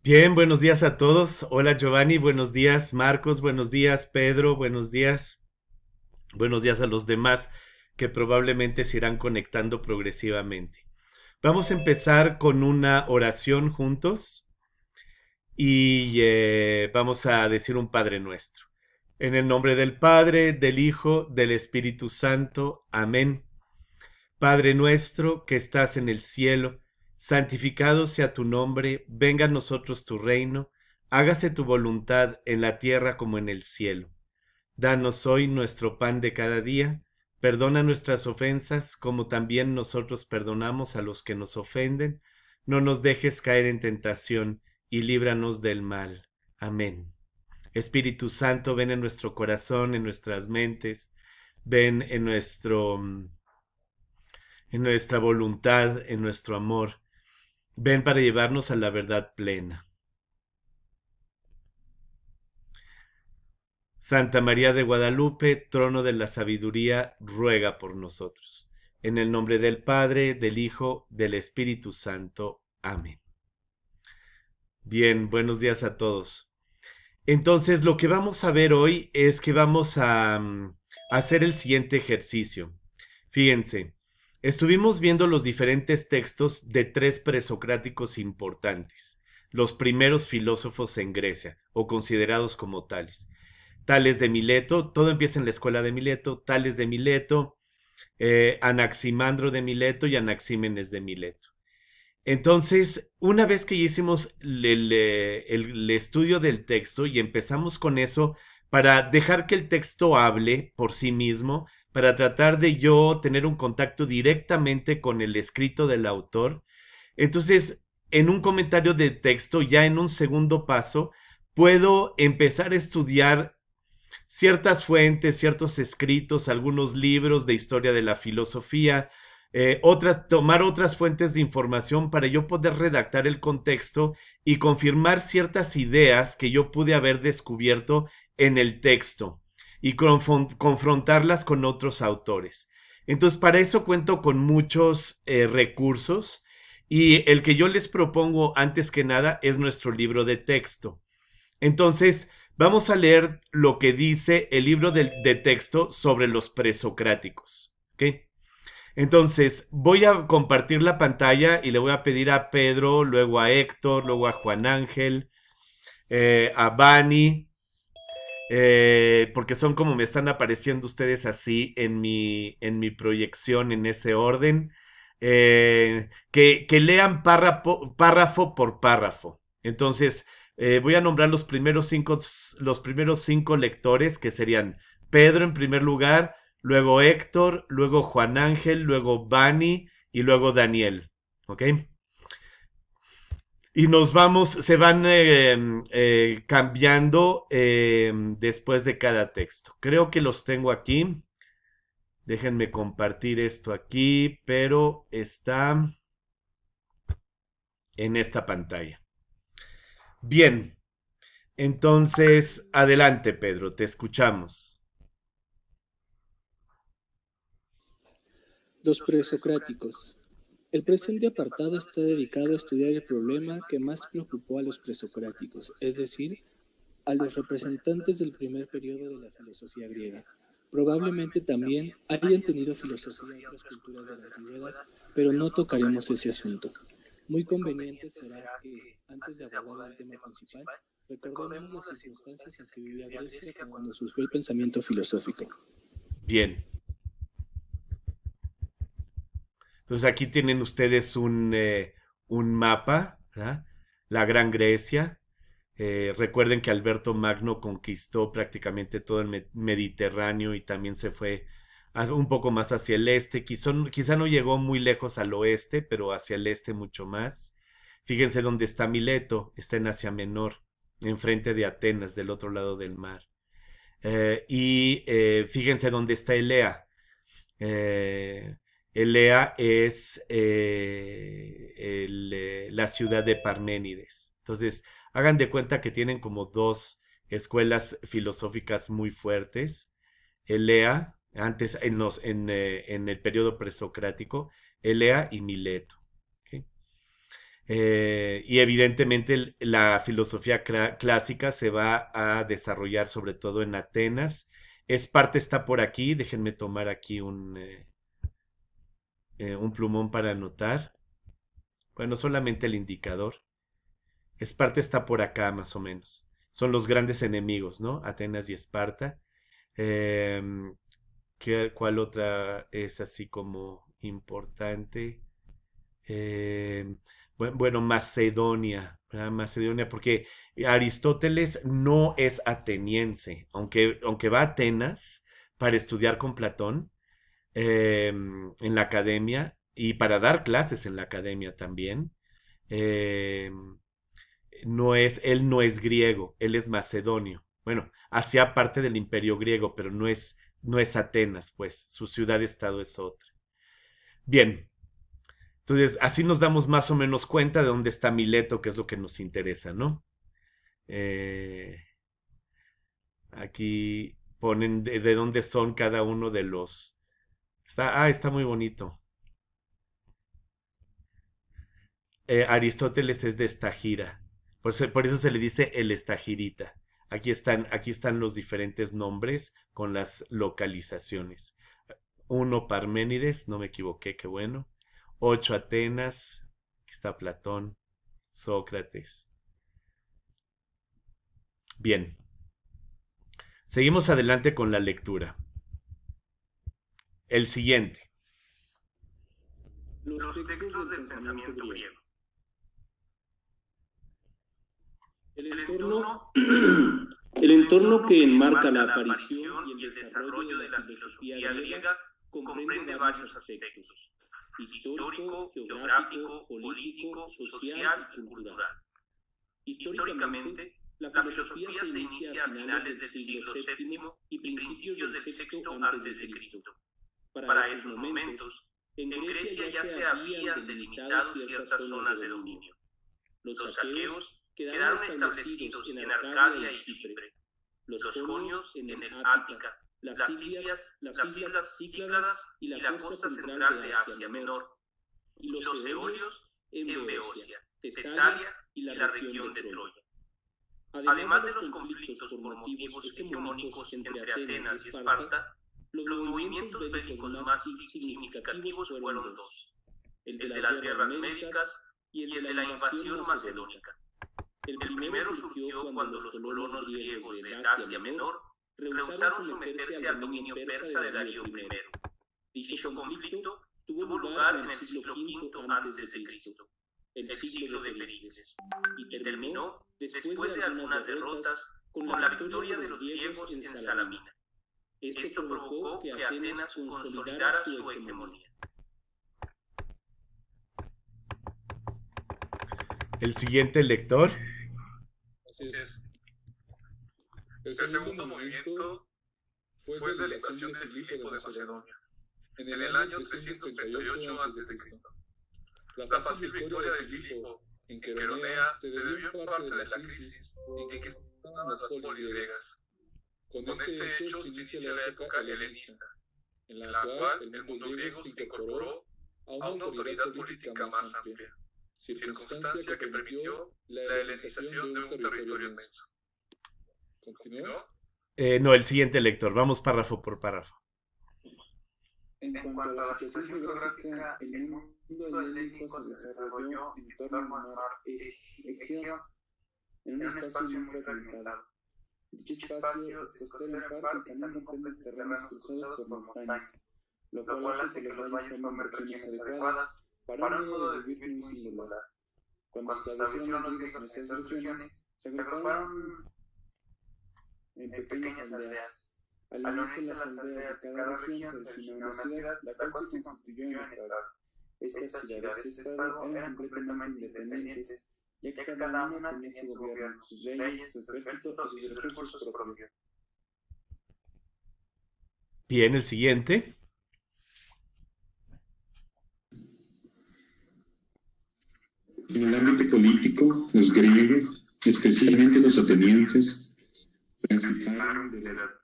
Bien, buenos días a todos. Hola Giovanni, buenos días. Marcos, buenos días. Pedro, buenos días. Buenos días a los demás que probablemente se irán conectando progresivamente. Vamos a empezar con una oración juntos y vamos a decir un Padre Nuestro. En el nombre del Padre, del Hijo, del Espíritu Santo. Amén. Padre nuestro que estás en el cielo, santificado sea tu nombre, venga a nosotros tu reino, hágase tu voluntad en la tierra como en el cielo. Danos hoy nuestro pan de cada día, perdona nuestras ofensas como también nosotros perdonamos a los que nos ofenden, no nos dejes caer en tentación y líbranos del mal. Amén. Espíritu Santo, ven en nuestro corazón, en nuestras mentes, ven en nuestra voluntad, en nuestro amor. Ven para llevarnos a la verdad plena. Santa María de Guadalupe, trono de la sabiduría, ruega por nosotros. En el nombre del Padre, del Hijo, del Espíritu Santo. Amén. Bien, buenos días a todos. Entonces, lo que vamos a ver hoy es que vamos a hacer el siguiente ejercicio. Fíjense, estuvimos viendo los diferentes textos de tres presocráticos importantes, los primeros filósofos en Grecia, o considerados como tales. Tales de Mileto, todo empieza en la escuela de Mileto, Tales de Mileto, Anaximandro de Mileto y Anaxímenes de Mileto. Entonces, una vez que hicimos el estudio del texto y empezamos con eso para dejar que el texto hable por sí mismo, para tratar de yo tener un contacto directamente con el escrito del autor, entonces, en un comentario de texto, ya en un segundo paso, puedo empezar a estudiar ciertas fuentes, ciertos escritos, algunos libros de historia de la filosofía, tomar otras fuentes de información para yo poder redactar el contexto y confirmar ciertas ideas que yo pude haber descubierto en el texto y confrontarlas con otros autores. Entonces, para eso cuento con muchos recursos y el que yo les propongo antes que nada es nuestro libro de texto. Entonces, vamos a leer lo que dice el libro de texto sobre los presocráticos. ¿Ok? Entonces, voy a compartir la pantalla y le voy a pedir a Pedro, luego a Héctor, luego a Juan Ángel, a Bani, porque son como me están apareciendo ustedes así en mi proyección en ese orden, que lean párrafo por párrafo. Entonces, voy a nombrar los primeros cinco lectores, que serían Pedro en primer lugar, luego Héctor, luego Juan Ángel, luego Bani y luego Daniel. ¿Ok? Y se van cambiando después de cada texto. Creo que los tengo aquí. Déjenme compartir esto aquí, pero está en esta pantalla. Bien, entonces, adelante, Pedro, te escuchamos. Los presocráticos. El presente apartado está dedicado a estudiar el problema que más preocupó a los presocráticos, es decir, a los representantes del primer periodo de la filosofía griega. Probablemente también hayan tenido filosofía en otras culturas de la antigüedad, pero no tocaremos ese asunto. Muy conveniente será que, antes de abordar el tema principal, recordemos las circunstancias en que vivía Grecia cuando surgió el pensamiento filosófico. Bien, entonces aquí tienen ustedes un mapa, ¿verdad? La Gran Grecia. Recuerden que Alberto Magno conquistó prácticamente todo el Mediterráneo y también se fue un poco más hacia el este. Quizá no llegó muy lejos al oeste, pero hacia el este mucho más. Fíjense dónde está Mileto, está en Asia Menor, enfrente de Atenas, del otro lado del mar. Y fíjense dónde está Elea. Eh, Elea es la ciudad de Parménides. Entonces, hagan de cuenta que tienen como dos escuelas filosóficas muy fuertes. Elea, antes en el periodo presocrático, Elea y Mileto. ¿Ok? Y evidentemente la filosofía clásica se va a desarrollar sobre todo en Atenas. Esparta está por aquí, déjenme tomar aquí un plumón para anotar. Bueno, solamente el indicador. Esparta está por acá más o menos. Son los grandes enemigos, ¿no? Atenas y Esparta. Eh, ¿Cuál otra es así como importante? Eh, bueno, Macedonia, ¿verdad? Macedonia, porque Aristóteles no es ateniense, aunque va a Atenas para estudiar con Platón en la academia y para dar clases en la academia también. eh, él no es griego, él es macedonio. Bueno, hacía parte del imperio griego, pero no es Atenas, pues su ciudad-estado es otra. Bien, entonces así nos damos más o menos cuenta de dónde está Mileto, que es lo que nos interesa, ¿no? Eh, Aquí ponen de dónde son cada uno de los... está muy bonito. Aristóteles es de Estagira. Por eso se le dice el Estagirita. Aquí están los diferentes nombres con las localizaciones. 1 Parménides, no me equivoqué, qué bueno. 8 Atenas, aquí está Platón, Sócrates. Bien, seguimos adelante con la lectura. El siguiente. Los textos del pensamiento griego. El entorno que enmarca la aparición y el desarrollo de la filosofía griega comprende varios aspectos: histórico, geográfico, político, social y cultural. Históricamente, la filosofía se inicia a finales del siglo VII y principios del VI a.C. Para esos momentos, en Grecia ya se habían delimitado ciertas zonas de dominio. Los aqueos quedaron establecidos en Arcadia y Chipre, los jonios en Ática, las islas Cícladas y la costa central de Asia Menor, y los eolios en Beocia, Tesalia y la región de Troya. Además de los conflictos por motivos hegemónicos entre Atenas y Esparta, los movimientos bélicos más significativos fueron dos: el de las guerras médicas y el de la invasión macedónica. El primero surgió cuando los colonos griegos del Asia Menor rehusaron someterse al dominio persa de Darío I. Dicho conflicto tuvo lugar en el siglo V a.C., el siglo de Pericles, y terminó, después de algunas derrotas, con la victoria de los griegos en Salamina. Esto provocó que Atenas consolidara su hegemonía. El siguiente lector. Así es. El segundo movimiento fue el de la invasión de Filipo de Macedonia, en el año 338 a.C. La fácil victoria de Filipo en Queronea se debió en parte de la crisis en que estaban las polis griegas. Con este hecho se inicia la época helenista, en la cual el mundo griego se incorporó a una autoridad política más amplia, circunstancia que permitió la helenización de un territorio inmenso. ¿Continúa? No, el siguiente lector. Vamos párrafo por párrafo. En cuanto a la situación geográfica, el mundo helénico se desarrolló en torno al mar Egeo, en un espacio muy fragmentado. Dicho espacio es costero en parte y también comprende terrenos cruzados por montañas, lo cual hace que los valles formen regiones adecuadas para un modo de vivir muy singular. Cuando se establecieron los griegos en esas regiones, se agruparon en pequeñas aldeas. Al unirse las aldeas de cada región se originó una ciudad, la cual se constituyó en estado. Estas ciudades-estado eran completamente independientes, ya que cada una tenía su gobierno, sus leyes, su ejército y sus recursos propios. Bien, el siguiente. En el ámbito político, los griegos, especialmente los atenienses, transitaron de la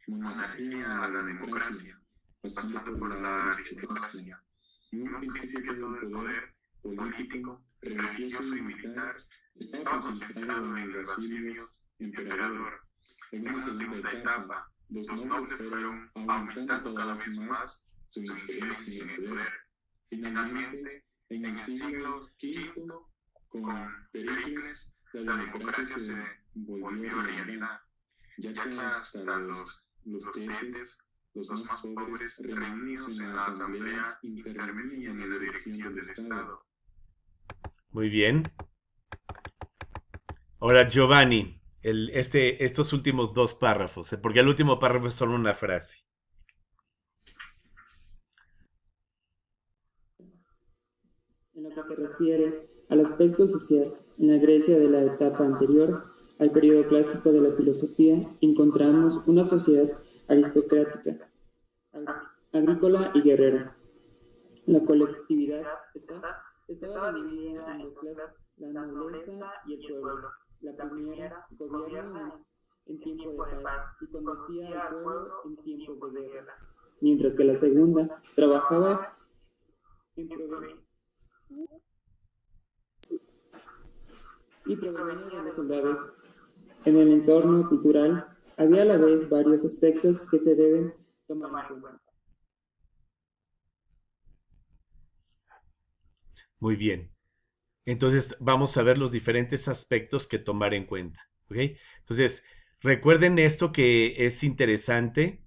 monarquía a la democracia, pasando por la aristocracia. En un principio todo el poder político religioso y militar estaba concentrado en el Basilios emperador. En una segunda etapa, los nobles fueron aumentando cada vez más su influencia en el poder. Finalmente, en el siglo V, con Pericles, la democracia se volvió realidad, ya que hasta los tetes, los más pobres, reunidos en la asamblea, intervenían en la dirección del Estado. Muy bien. Ahora, Giovanni, estos últimos dos párrafos, porque el último párrafo es solo una frase. En lo que se refiere al aspecto social, en la Grecia de la etapa anterior al periodo clásico de la filosofía, encontramos una sociedad aristocrática, agrícola y guerrera. La colectividad estaba dividida en dos clases, la nobleza y el pueblo. La primera gobierna en tiempo de paz y conducía al pueblo en tiempos de guerra, mientras que la segunda trabajaba en proveer y provenía de los soldados. En el entorno cultural había a la vez varios aspectos que se deben tomar en cuenta. Muy bien. Entonces vamos a ver los diferentes aspectos que tomar en cuenta. ¿Ok? Entonces, recuerden esto que es interesante.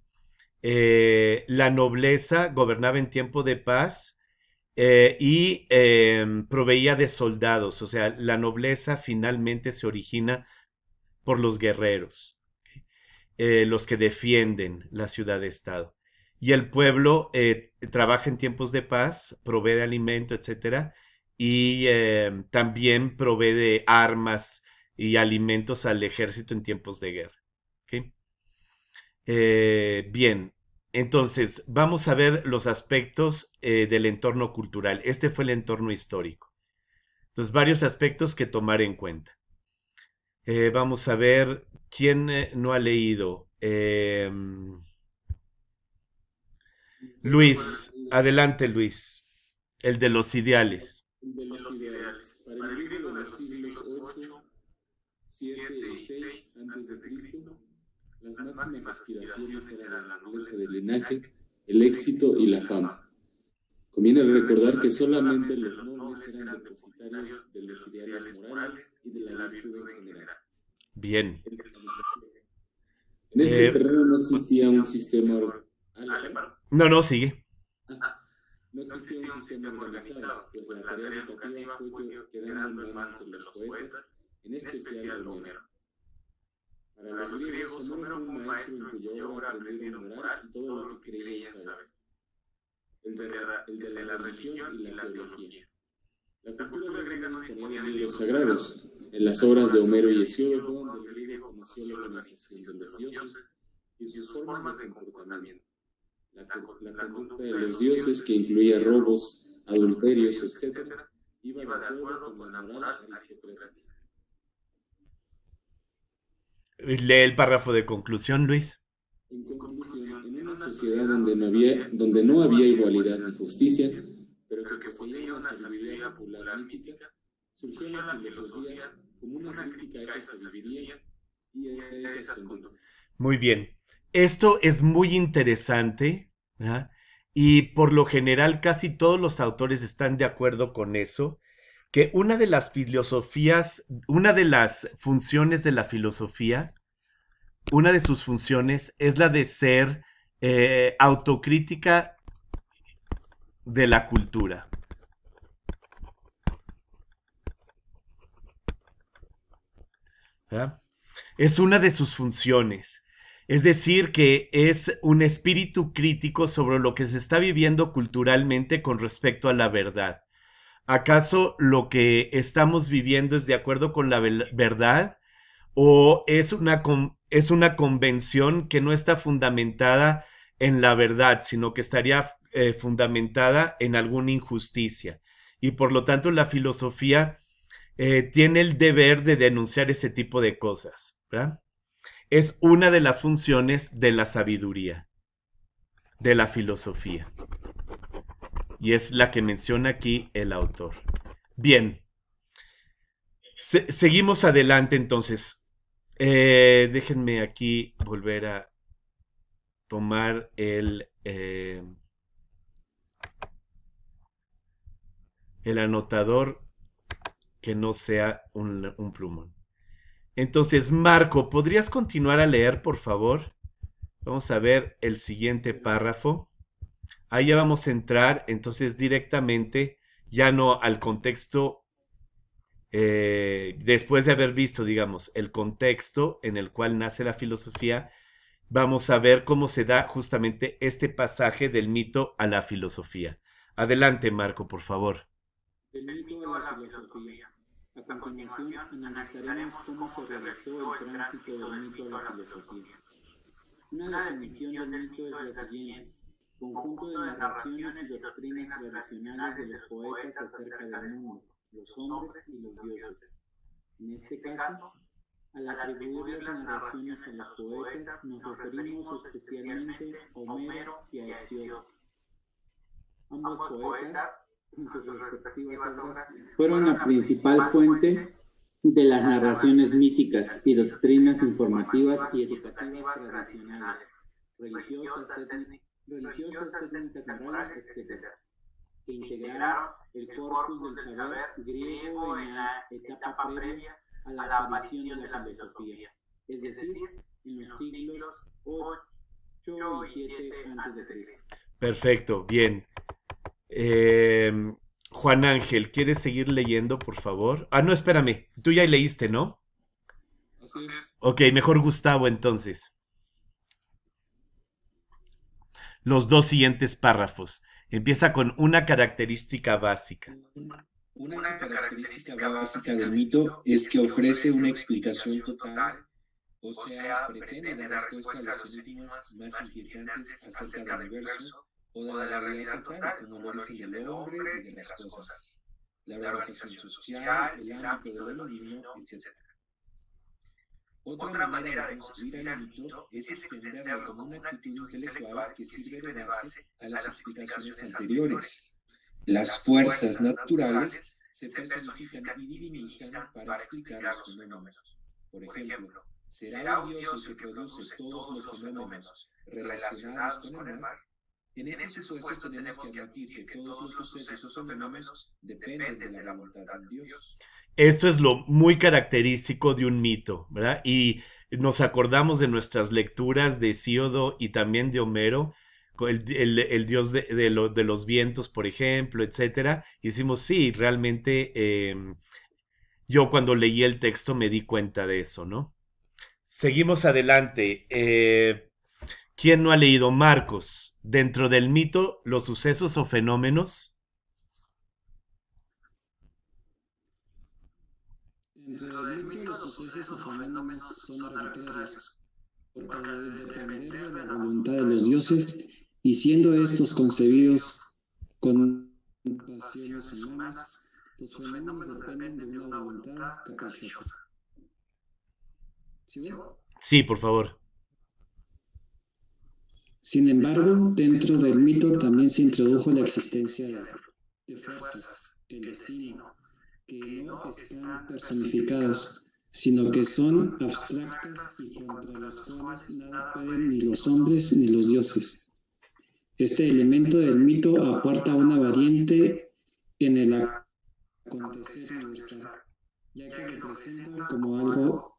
La nobleza gobernaba en tiempo de paz y proveía de soldados. O sea, la nobleza finalmente se origina por los guerreros, los que defienden la ciudad-estado. Y el pueblo trabaja en tiempos de paz, provee de alimento, etcétera, y también provee de armas y alimentos al ejército en tiempos de guerra. ¿Okay? Bien, entonces vamos a ver los aspectos del entorno cultural. Este fue el entorno histórico. Entonces, varios aspectos que tomar en cuenta. Vamos a ver quién no ha leído. Luis, adelante Luis, el de los ideales. De los ideales. Para el griego de los siglos 8, 7 y 6 a.C., las máximas aspiraciones eran la nobleza del linaje, el éxito y la fama. Conviene recordar que solamente los nobles eran depositarios de los ideales morales y de la virtud en general. Bien. En este terreno no existía un sistema... No, sigue. No existía un sistema organizado, pues la tarea educativa fue quedando en manos de los poetas, en especial Homero. Para los griegos, Homero fue un maestro en cuya obra aprendieron moral y todo lo que creían saber. El de la religión y la teología. La cultura griega disponía de libros sagrados. En las obras de Homero y Hesíodo, donde el griego conoció la organización de los dioses y sus formas de comportamiento. La conducta de los dioses, que incluía robos, adulterios, etc., iba de acuerdo con la moral aristocrática. Lee el párrafo de conclusión, Luis. En conclusión, en una sociedad donde no había igualdad ni justicia, pero que poseía una sabiduría popular mítica, surgió la filosofía como una crítica a esa sabiduría y a esas conductas. Muy bien. Esto es muy interesante, ¿verdad? Y por lo general casi todos los autores están de acuerdo con eso, que una de las filosofías, una de las funciones de la filosofía, una de sus funciones es la de ser autocrítica de la cultura. ¿Verdad? Es una de sus funciones. Es decir, que es un espíritu crítico sobre lo que se está viviendo culturalmente con respecto a la verdad. ¿Acaso lo que estamos viviendo es de acuerdo con la verdad? ¿O es una convención que no está fundamentada en la verdad, sino que estaría fundamentada en alguna injusticia? Y por lo tanto la filosofía tiene el deber de denunciar ese tipo de cosas, ¿verdad? Es una de las funciones de la sabiduría, de la filosofía. Y es la que menciona aquí el autor. Bien, Seguimos adelante entonces. Déjenme aquí volver a tomar el anotador que no sea un plumón. Entonces, Marco, ¿podrías continuar a leer, por favor? Vamos a ver el siguiente párrafo. Ahí ya vamos a entrar entonces directamente, ya no al contexto, después de haber visto, digamos, el contexto en el cual nace la filosofía, vamos a ver cómo se da justamente este pasaje del mito a la filosofía. Adelante, Marco, por favor. Del mito a la filosofía. A continuación, analizaremos cómo se realizó el tránsito del mito a la filosofía. Una definición del mito es la siguiente: conjunto de narraciones y doctrinas tradicionales de los poetas acerca del mundo, los hombres y los dioses. En este caso, al atribuir las narraciones a los poetas, nos referimos especialmente a Homero y a Hesíodo. Ambos poetas, en sus respectivas obras, fueron la principal fuente de las narraciones míticas y doctrinas informativas y educativas tradicionales, religiosas, técnicas morales, etc., que integraron el corpus del saber griego en la etapa previa a la aparición de la filosofía, es decir, en los siglos 8 y 7 a.C. Perfecto, bien. Juan Ángel, ¿quieres seguir leyendo, por favor? Ah, no, espérame. Tú ya leíste, ¿no? Así es. Ok, mejor Gustavo entonces. Los dos siguientes párrafos. Empieza con una característica básica. Una característica básica del mito es que ofrece una explicación total, o sea, pretende dar respuesta a los enigmas más inquietantes acerca del universo o de la realidad total, como el origen del hombre y de las cosas, la organización social, el ámbito del organismo, etc. Otra manera de concebir el mito es extenderlo como una actitud intelectual que sirve de base a las explicaciones anteriores. Las fuerzas naturales se personifican y divinizan para explicar los fenómenos. Por ejemplo, ¿será un Dios el que produce todos los fenómenos relacionados con el mar? En este supuesto tenemos que admitir que todos los sucesos o fenómenos dependen de la voluntad de Dios. Esto es lo muy característico de un mito, ¿verdad? Y nos acordamos de nuestras lecturas de Hesíodo y también de Homero, el dios de los vientos, por ejemplo, etcétera. Y decimos, sí, realmente yo cuando leí el texto me di cuenta de eso, ¿no? Seguimos adelante. ¿Quién no ha leído Marcos? Dentro del mito, los sucesos o fenómenos. Dentro del mito, los sucesos o fenómenos son arbitrarios, porque al depender de la voluntad de los dioses, y siendo estos concebidos con pasiones humanas, los fenómenos dependen de una voluntad caprichosa. ¿Sí? Sí, por favor. Sin embargo, dentro del mito también se introdujo la existencia de fuerzas, el destino, que no están personificados, sino que son abstractas y contra las cuales nada pueden ni los hombres ni los dioses. Este elemento del mito aporta una variante en el acontecer universal, ya que representa como algo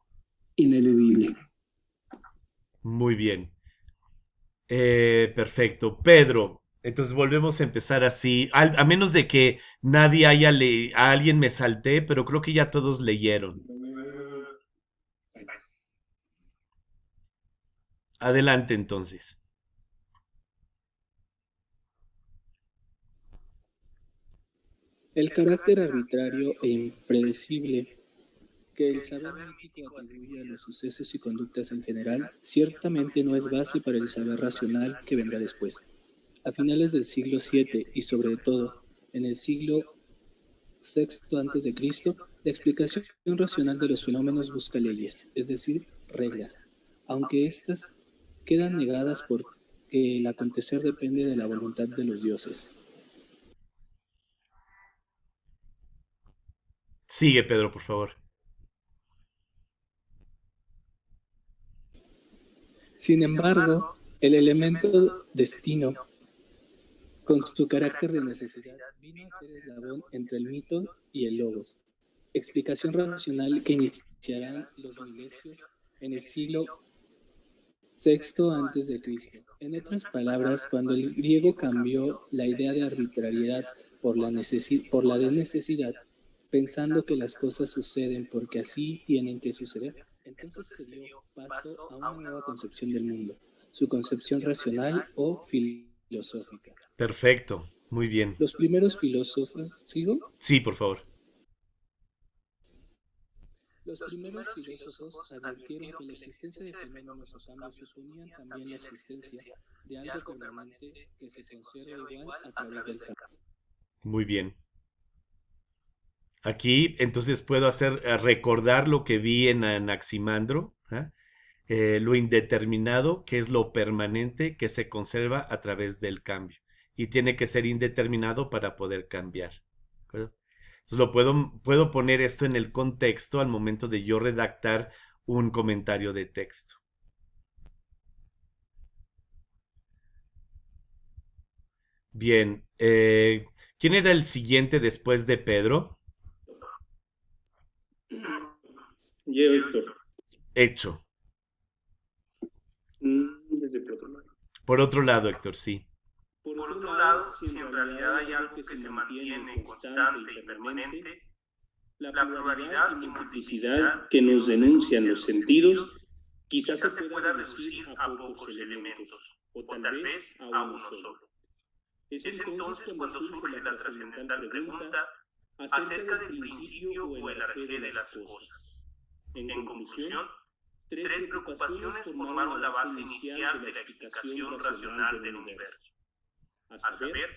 ineludible. Muy bien. Perfecto. Pedro, entonces volvemos a empezar así, a menos de que nadie haya leído, a alguien me salté, pero creo que ya todos leyeron. Adelante entonces. El carácter arbitrario e impredecible que el saber mítico atribuye a los sucesos y conductas en general, ciertamente no es base para el saber racional que vendrá después. A finales del siglo VII y sobre todo en el siglo VI a.C., la explicación racional de los fenómenos busca leyes, es decir, reglas, aunque éstas quedan negadas porque el acontecer depende de la voluntad de los dioses. Sigue, Pedro, por favor. Sin embargo, el elemento destino, con su carácter de necesidad, vino a ser eslabón entre el mito y el logos, explicación racional que iniciarán los milesios en el siglo VI a.C. En otras palabras, cuando el griego cambió la idea de arbitrariedad por la de necesidad, pensando que las cosas suceden porque así tienen que suceder, entonces se dio paso a una nueva concepción del mundo, su concepción racional o filosófica. Perfecto, muy bien. Los primeros filósofos, ¿sigo? Sí, por favor. Los primeros filósofos advirtieron que la existencia de fenómenos o cambios suponían también la existencia de algo permanente que se conserva igual a través del cambio. Muy bien. Aquí entonces puedo recordar lo que vi en Anaximandro, lo indeterminado, que es lo permanente que se conserva a través del cambio. Y tiene que ser indeterminado para poder cambiar. ¿De acuerdo? Entonces puedo poner esto en el contexto al momento de yo redactar un comentario de texto. Bien. ¿Quién era el siguiente después de Pedro? Yo, Héctor. Hecho. Desde por otro lado. Por otro lado, Héctor, sí. Por otro lado, si en realidad hay algo que se mantiene constante y permanente, la pluralidad y multiplicidad que nos denuncian los sentidos quizás se pueda reducir a pocos elementos, o tal vez a uno solo. Es entonces cuando surge la trascendental pregunta acerca del principio o el arjé de las cosas. En conclusión, tres preocupaciones formaron la base inicial de la explicación racional del universo. A saber,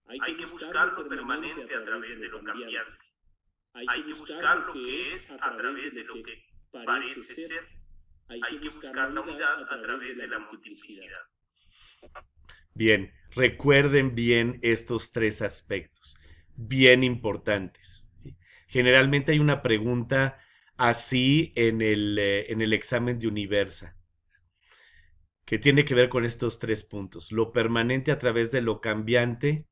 hay que buscar lo permanente a través de lo cambiante. Hay que buscar lo que es a través de lo que parece ser. Hay que buscar la unidad a través de la multiplicidad. Bien, recuerden bien estos tres aspectos, bien importantes. Generalmente hay una pregunta así en el examen de Universa, que tiene que ver con estos tres puntos: lo permanente a través de lo cambiante,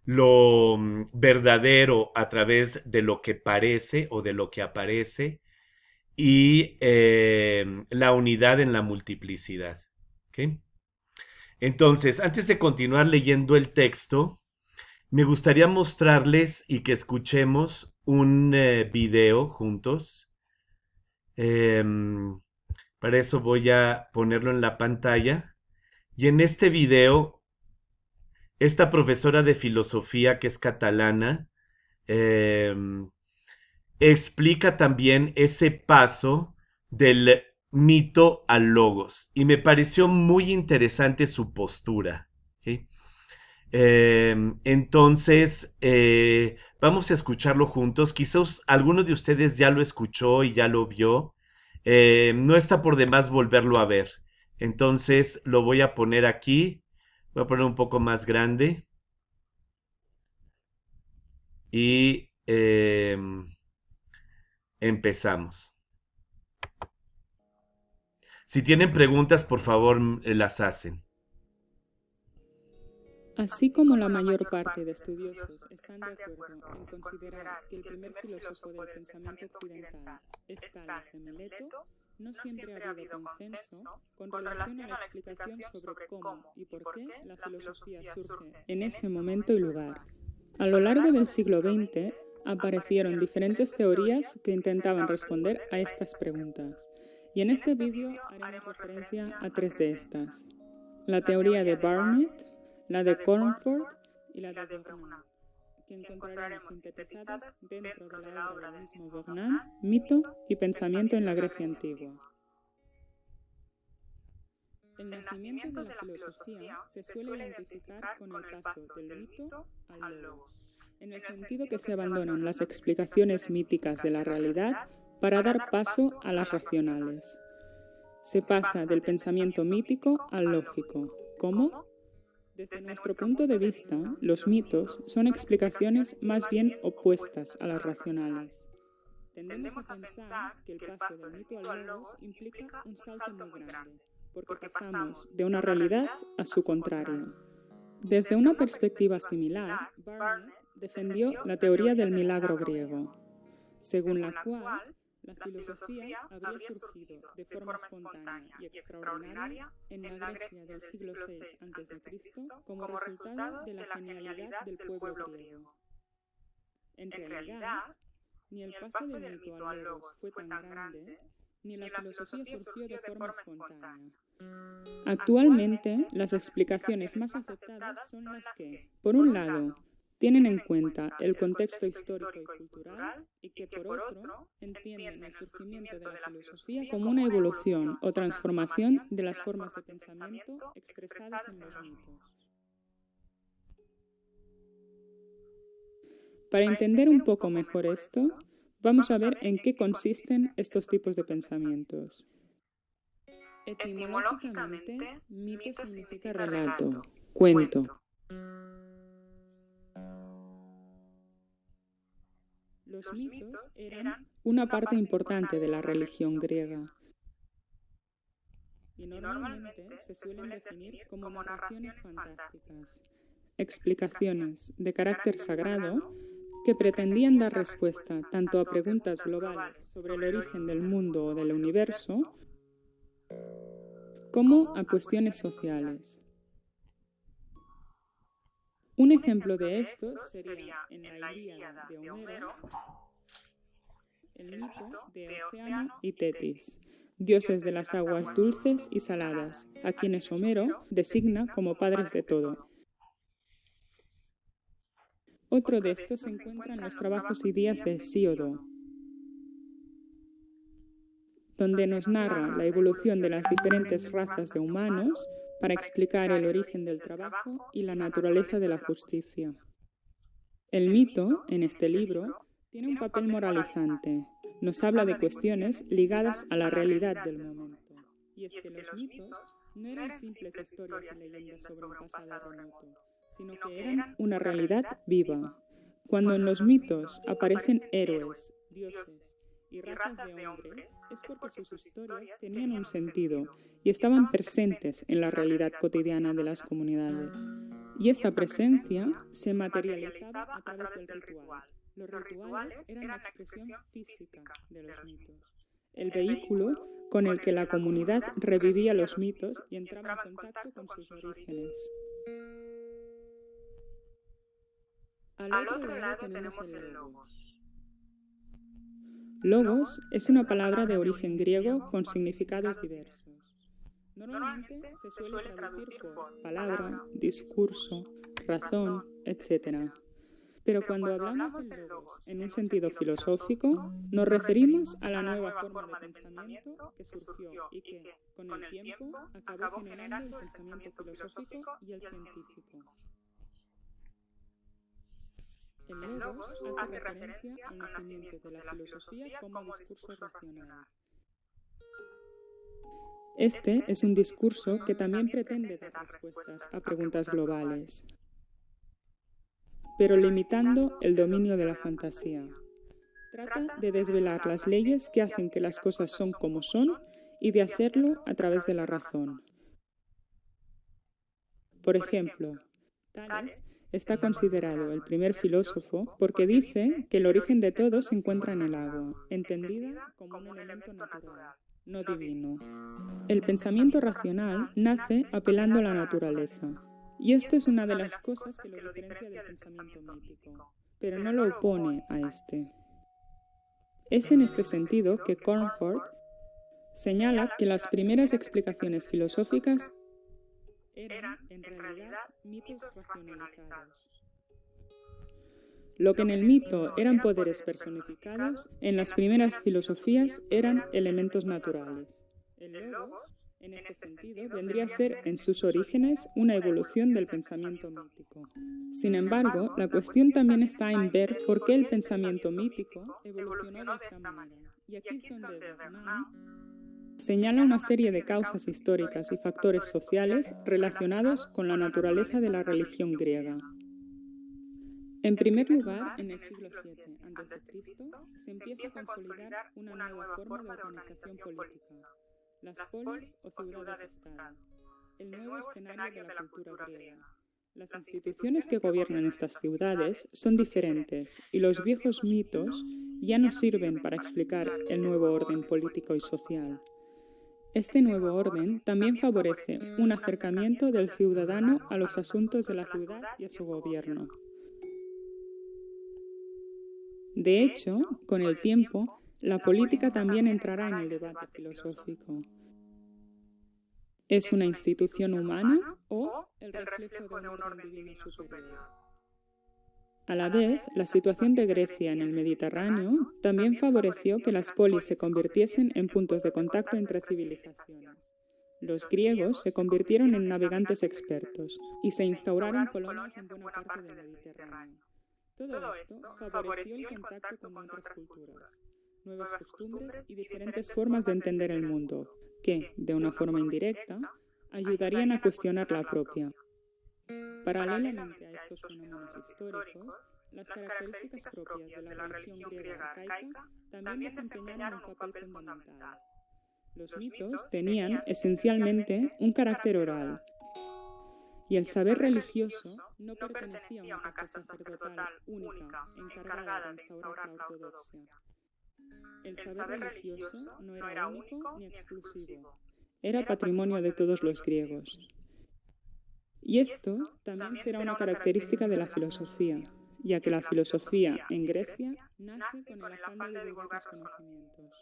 lo verdadero a través de lo que parece o de lo que aparece, y la unidad en la multiplicidad. ¿Okay? Entonces, antes de continuar leyendo el texto, me gustaría mostrarles y que escuchemos un video juntos. Para eso voy a ponerlo en la pantalla. Y en este video, esta profesora de filosofía, que es catalana, explica también ese paso del mito al logos. Y me pareció muy interesante su postura. ¿Okay? Entonces, vamos a escucharlo juntos. Quizás alguno de ustedes ya lo escuchó y ya lo vio. No está por demás volverlo a ver. Entonces, lo voy a poner aquí. Voy a poner un poco más grande. Y empezamos. Si tienen preguntas, por favor, las hacen. Así como la mayor parte de estudiosos están de acuerdo en considerar que el primer filósofo del pensamiento occidental es Tales de Mileto, no siempre ha habido consenso con relación a la explicación sobre cómo y por qué la filosofía surge en ese momento y lugar. A lo largo del siglo XX aparecieron diferentes teorías que intentaban responder a estas preguntas, y en este vídeo haremos referencia a tres de estas: la teoría de Barnett, la de Cornford y la de Bergnan, que encontraremos sintetizadas dentro de la obra del mismo Bergnan, Mito y Pensamiento en la Grecia Antigua. El nacimiento de la filosofía se suele identificar con el paso del mito al logos, en el sentido que se abandonan las explicaciones míticas de la realidad para dar paso a las racionales. Se pasa del pensamiento mítico al lógico. ¿Cómo? Desde nuestro punto de vista, los mitos son explicaciones más bien opuestas a las racionales. Tendemos a pensar que el paso del mito al logos implica un salto muy grande, porque pasamos de una realidad a su contrario. Desde una perspectiva similar, Barnett defendió la teoría del milagro griego, según la cual la filosofía habría surgido de forma espontánea y extraordinaria en la Grecia del siglo VI a.C. como resultado de la genialidad del pueblo griego. En realidad, ni el paso del mito al logos fue tan grande, ni la filosofía surgió de forma espontánea. Actualmente, las explicaciones más aceptadas son las que, por un lado, tienen en cuenta el contexto histórico y cultural y que, por otro, entienden el surgimiento de la filosofía como una evolución o transformación de las formas de pensamiento expresadas en los mitos. Para entender un poco mejor esto, vamos a ver en qué consisten estos tipos de pensamientos. Etimológicamente, mito significa relato, cuento. Los mitos eran una parte importante de la religión griega y normalmente se suelen definir como narraciones fantásticas, explicaciones de carácter sagrado que pretendían dar respuesta tanto a preguntas globales sobre el origen del mundo o del universo como a cuestiones sociales. Un ejemplo de esto sería en la Ilíada de Homero el mito de Océano y Tetis, dioses de las aguas dulces y saladas, a quienes Homero designa como padres de todo. Otro de estos se encuentra en los trabajos y días de Hesíodo, donde nos narra la evolución de las diferentes razas de humanos para explicar el origen del trabajo y la naturaleza de la justicia. El mito, en este libro, tiene un papel moralizante. Nos habla de cuestiones ligadas a la realidad del momento. Y es que los mitos no eran simples historias y leyendas sobre un pasado remoto, sino que eran una realidad viva. Cuando en los mitos aparecen héroes, dioses y razas de hombres, es porque sus historias tenían un sentido y estaban presentes en la realidad cotidiana de las comunidades. Y esta presencia se materializaba a través del ritual. Los rituales eran la expresión física de los mitos, el vehículo con el que la comunidad revivía los mitos y entraba en contacto con sus orígenes. Al otro lado tenemos el logos. Logos es una palabra de origen griego con significados diversos. Normalmente se suele traducir por palabra, discurso, razón, etc. Pero cuando hablamos del logos en un sentido filosófico, nos referimos a la nueva forma de pensamiento que surgió y que, con el tiempo, acabó generando el pensamiento filosófico y el científico. El logos hace referencia al nacimiento de la filosofía como discurso racional. Este es un discurso que también pretende dar respuestas a preguntas globales, pero limitando el dominio de la fantasía. Trata de desvelar las leyes que hacen que las cosas son como son y de hacerlo a través de la razón. Por ejemplo, Tales está considerado el primer filósofo porque dice que el origen de todo se encuentra en el agua, entendida como un elemento natural, no divino. El pensamiento racional nace apelando a la naturaleza. Y esto es una de las cosas que lo diferencia del pensamiento mítico, pero no lo opone a este. Es en este sentido que Cornford señala que las primeras explicaciones filosóficas eran, en realidad, mitos racionalizados. Lo que en el mito eran poderes personificados, en las primeras filosofías eran elementos naturales. El logos, en este sentido, vendría a ser, en sus orígenes, una evolución del pensamiento mítico. Sin embargo, la cuestión también está en ver por qué el pensamiento mítico evolucionó de esta manera. Y aquí es donde Bernard señala una serie de causas históricas y factores sociales relacionados con la naturaleza de la religión griega. En primer lugar, en el siglo VII a.C., se empieza a consolidar una nueva forma de organización política, las polis o ciudades-estado, el nuevo escenario de la cultura griega. Las instituciones que gobiernan estas ciudades son diferentes y los viejos mitos ya no sirven para explicar el nuevo orden político y social. Este nuevo orden también favorece un acercamiento del ciudadano a los asuntos de la ciudad y a su gobierno. De hecho, con el tiempo, la política también entrará en el debate filosófico. ¿Es una institución humana o el reflejo de un orden divino superior? A la vez, la situación de Grecia en el Mediterráneo también favoreció que las polis se convirtiesen en puntos de contacto entre civilizaciones. Los griegos se convirtieron en navegantes expertos y se instauraron colonias en buena parte del Mediterráneo. Todo esto favoreció el contacto con otras culturas, nuevas costumbres y diferentes formas de entender el mundo, que, de una forma indirecta, ayudarían a cuestionar la propia. Paralelamente a estos fenómenos históricos, las características propias de la religión griega arcaica también desempeñaron un papel fundamental. Los mitos tenían, esencialmente, un carácter oral, y el saber religioso no pertenecía a una casta sacerdotal única, encargada de instaurar la ortodoxia. El saber religioso no era único ni exclusivo, era patrimonio de todos los griegos. Y esto también será una característica de la filosofía, ya que la filosofía en Grecia nace con el afán de divulgar los conocimientos.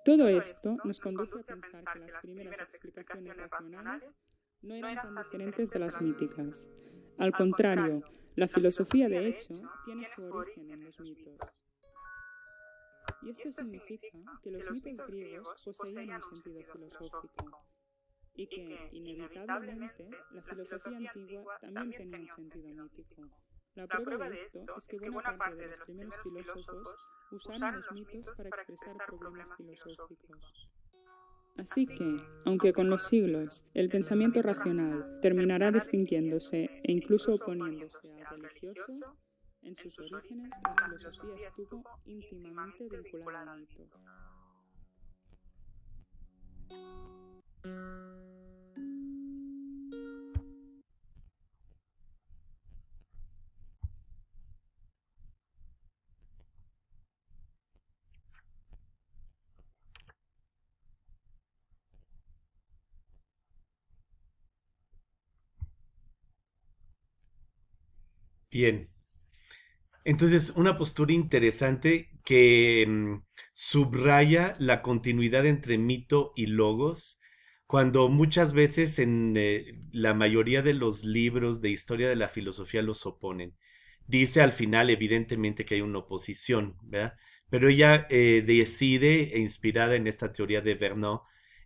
Todo esto nos conduce a pensar que las primeras explicaciones racionales no eran tan diferentes de las míticas. Al contrario, la filosofía de hecho tiene su origen en los mitos. Y esto significa que los mitos griegos poseían un sentido filosófico y que, inevitablemente, la filosofía antigua también tenía un sentido mítico. La prueba de esto es que buena parte de los primeros filósofos usaron los mitos para expresar problemas filosóficos. Así que, aunque con los siglos el pensamiento racional terminará distinguiéndose e incluso oponiéndose al religioso, en sus orígenes la filosofía estuvo íntimamente vinculada al mito. Bien. Entonces, una postura interesante que subraya la continuidad entre mito y logos, cuando muchas veces en la mayoría de los libros de historia de la filosofía los oponen. Dice al final, evidentemente, que hay una oposición, ¿verdad? Pero ella decide, inspirada en esta teoría de Vernon,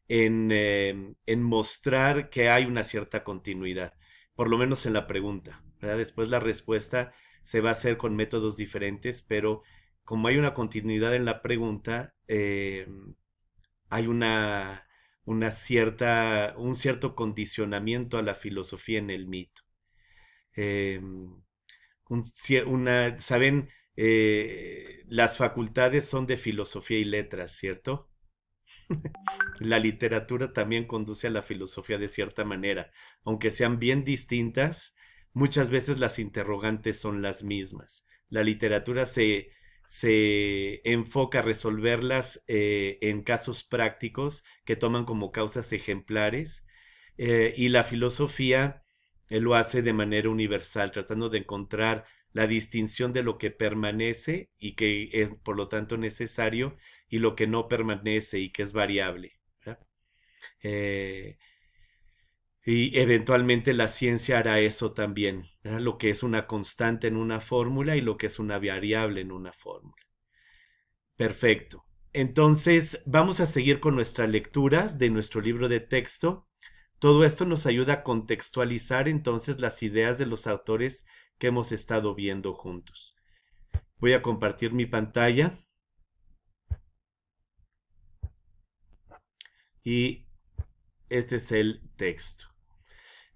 en mostrar que hay una cierta continuidad, por lo menos en la pregunta, ¿verdad? Después la respuesta se va a hacer con métodos diferentes, pero como hay una continuidad en la pregunta, hay un cierto condicionamiento a la filosofía en el mito. Saben, las facultades son de filosofía y letras, ¿cierto? La literatura también conduce a la filosofía de cierta manera, aunque sean bien distintas. Muchas veces las interrogantes son las mismas. La literatura se enfoca a resolverlas en casos prácticos que toman como causas ejemplares, y la filosofía lo hace de manera universal, tratando de encontrar la distinción de lo que permanece y que es por lo tanto necesario y lo que no permanece y que es variable, ¿verdad? Y eventualmente la ciencia hará eso también, ¿verdad? Lo que es una constante en una fórmula y lo que es una variable en una fórmula. Perfecto. Entonces, vamos a seguir con nuestra lectura de nuestro libro de texto. Todo esto nos ayuda a contextualizar entonces las ideas de los autores que hemos estado viendo juntos. Voy a compartir mi pantalla. Y este es el texto.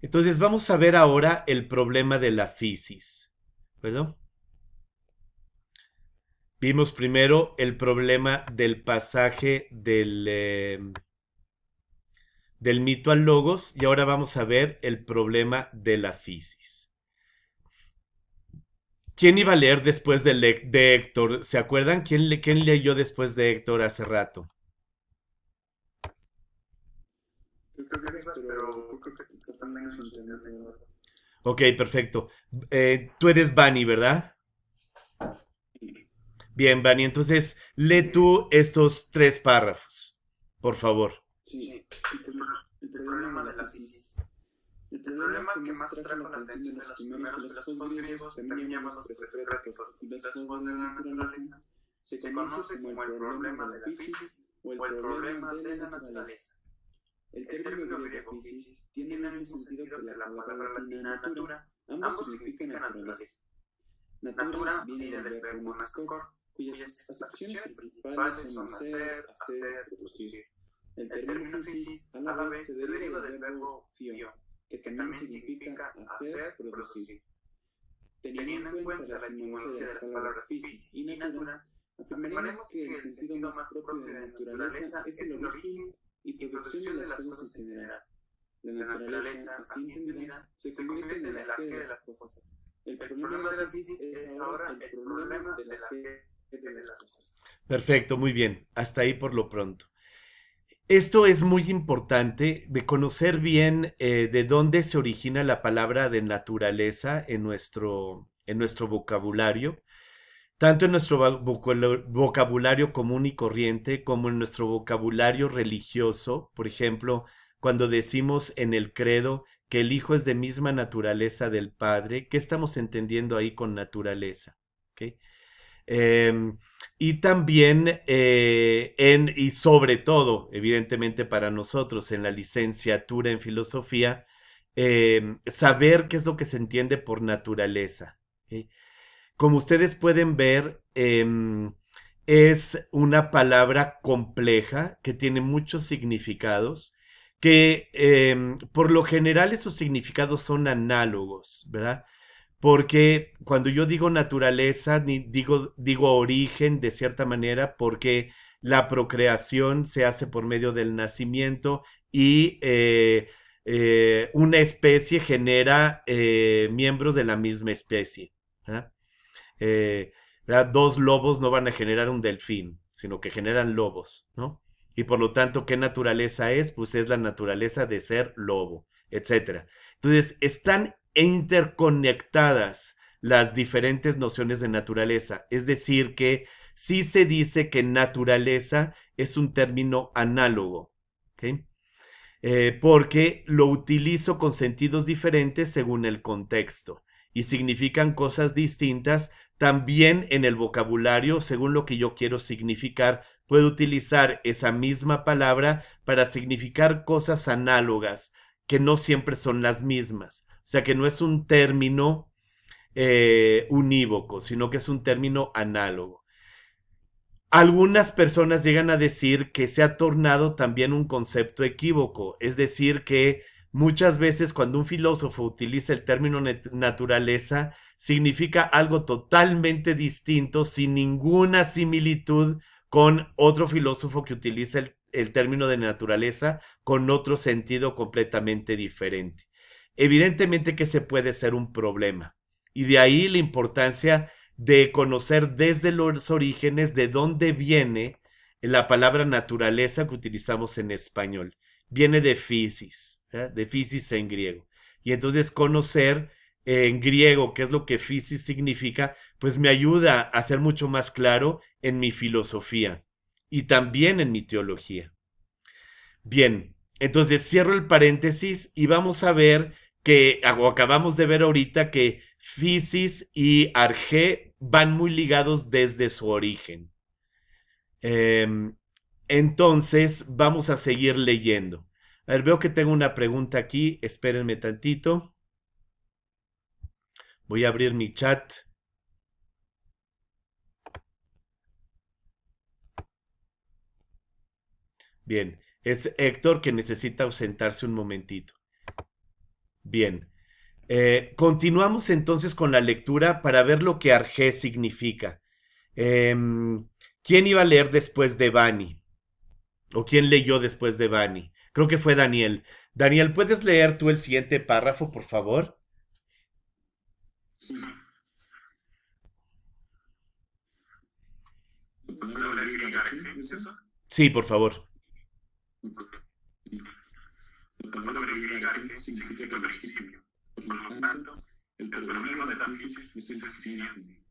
Entonces vamos a ver ahora el problema de la fisis, ¿verdad? Vimos primero el problema del pasaje del mito al logos y ahora vamos a ver el problema de la fisis. ¿Quién iba a leer después de Héctor? ¿Se acuerdan? ¿Quién leyó después de Héctor hace rato? Creo que ibas, pero creo que te están dando su internet, ¿verdad? Ok, perfecto. Tú eres Bani, ¿verdad? Bien, Bani, entonces lee tú estos 3 párrafos, por favor. Sí, el problema de la fisis. El problema que más trajo la atención de los primeros filósofos griegos, también llamados presocráticos filósofos de la naturaleza, se conoce como el problema de la fisis o el problema de la naturaleza. El término griego fisis tiene el mismo sentido que la palabra latina natura, ambos significan naturaleza. Natura viene del verbo nascor, cuyas acepciones principales son nacer, hacer, producir. El término fisis a la vez se deriva del verbo fio, que también significa hacer, producir. Teniendo en cuenta la etimología de las palabras fisis y natura, afirmaremos que el sentido más propio de la naturaleza es el origen y producción de las cosas en general. La naturaleza, así entendida, se convierte en la fe de las cosas. El problema de la fisis es ahora el problema de la fe de las cosas. Perfecto, muy bien. Hasta ahí por lo pronto. Esto es muy importante de conocer bien de dónde se origina la palabra de naturaleza en nuestro vocabulario, tanto en nuestro vocabulario común y corriente como en nuestro vocabulario religioso. Por ejemplo, cuando decimos en el credo que el Hijo es de misma naturaleza del Padre, ¿qué estamos entendiendo ahí con naturaleza? ¿Okay? Y también, y sobre todo, evidentemente para nosotros en la licenciatura en filosofía, saber qué es lo que se entiende por naturaleza. ¿Okay? Como ustedes pueden ver, es una palabra compleja que tiene muchos significados, que por lo general esos significados son análogos, ¿verdad? Porque cuando yo digo naturaleza, digo origen de cierta manera, porque la procreación se hace por medio del nacimiento y una especie genera miembros de la misma especie. ¿Verdad? ¿Verdad? 2 lobos no van a generar un delfín, sino que generan lobos, ¿no? Y por lo tanto, ¿qué naturaleza es? Pues es la naturaleza de ser lobo, etc. Entonces, están interconectadas las diferentes nociones de naturaleza. Es decir, que sí se dice que naturaleza es un término análogo, ¿okay? Porque lo utilizo con sentidos diferentes según el contexto y significan cosas distintas. También en el vocabulario, según lo que yo quiero significar, puedo utilizar esa misma palabra para significar cosas análogas que no siempre son las mismas. O sea que no es un término unívoco, sino que es un término análogo. Algunas personas llegan a decir que se ha tornado también un concepto equívoco, es decir, que muchas veces cuando un filósofo utiliza el término naturaleza, significa algo totalmente distinto, sin ninguna similitud con otro filósofo que utiliza el término de naturaleza con otro sentido completamente diferente. Evidentemente que ese puede ser un problema, y de ahí la importancia de conocer desde los orígenes de dónde viene la palabra naturaleza que utilizamos en español. Viene de physis, ¿eh? De physis en griego. Y entonces conocer en griego qué es lo que physis significa, pues me ayuda a ser mucho más claro en mi filosofía y también en mi teología. Bien, entonces cierro el paréntesis y vamos a ver que, o acabamos de ver ahorita, que physis y arjé van muy ligados desde su origen. Entonces vamos a seguir leyendo. A ver, veo que tengo una pregunta aquí, espérenme tantito. Voy a abrir mi chat. Bien, es Héctor que necesita ausentarse un momentito. Bien, continuamos entonces con la lectura para ver lo que arjé significa. ¿Quién iba a leer después de Bani? ¿O quién leyó después de Bani? Creo que fue Daniel. Daniel, ¿puedes leer tú el siguiente párrafo, por favor? Sí. ¿La palabra griega arge es esa? Sí, por favor. La palabra griega arge significa principio. Por lo tanto, el problema de la física es el siguiente.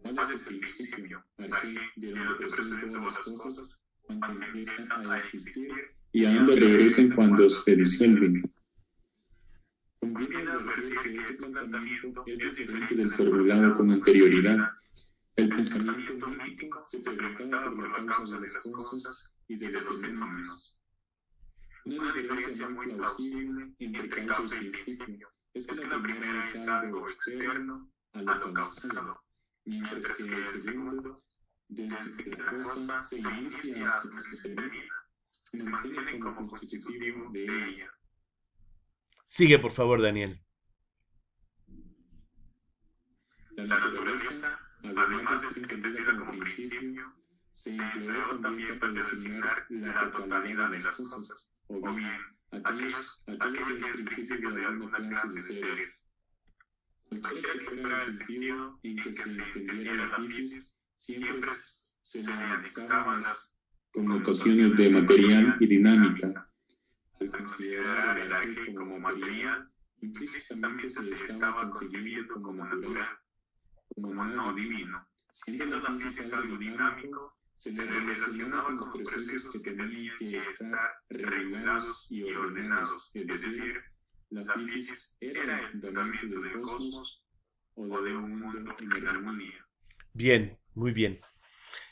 ¿Cuál es el principio? Arge, de donde proceden todas las cosas, cuando empiezan a existir, y a dónde regresan cuando se disuelven. Conviene advertir que este planteamiento es diferente del formulado con anterioridad. El pensamiento mítico se preguntaba por la causa de las cosas y de los fenómenos. Una diferencia muy plausible entre causa y principio es que la primera es algo externo a lo causado, mientras que el segundo, desde que la cosa se inicia hasta que se termina, se mantiene como constitutivo de ella. Sigue, por favor, Daniel. La naturaleza, además de ser entendida como principio, se empleó también para designar la totalidad de las cosas, o bien aquello que es principio de alguna clase de seres. Cualquiera que fuera el sentido en que se entendiera la física, siempre se le anexaban las connotaciones de material y dinámica. Al considerar el arge como material, implícitamente se le estaba concibiendo como natural, como no divino. Siendo la física algo dinámico, se le relacionaba con los procesos que tenían que estar regulados y ordenados, es decir, la física era el fundamento del cosmos o de un mundo en armonía. Bien, muy bien.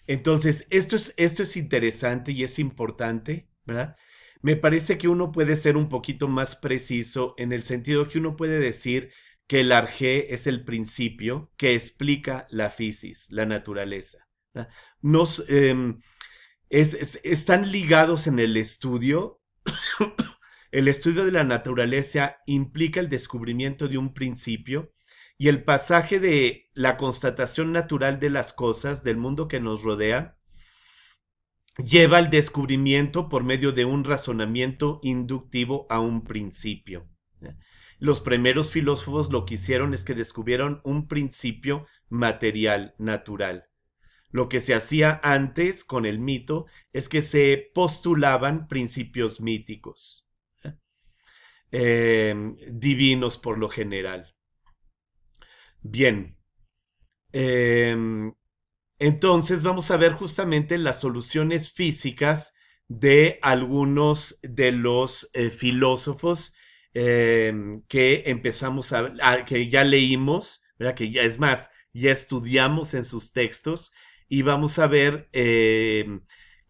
Entonces, esto es interesante y es importante, ¿verdad? Me parece que uno puede ser un poquito más preciso en el sentido que uno puede decir que el arjé es el principio que explica la física, la naturaleza, ¿verdad? Están ligados en el estudio. El estudio de la naturaleza implica el descubrimiento de un principio y el pasaje de la constatación natural de las cosas, del mundo que nos rodea, lleva al descubrimiento por medio de un razonamiento inductivo a un principio. Los primeros filósofos lo que hicieron es que descubrieron un principio material, natural. Lo que se hacía antes con el mito es que se postulaban principios míticos, divinos por lo general. Bien, entonces vamos a ver justamente las soluciones físicas de algunos de los filósofos que empezamos que ya leímos, ¿verdad? Que ya es más, ya estudiamos en sus textos y vamos a ver qué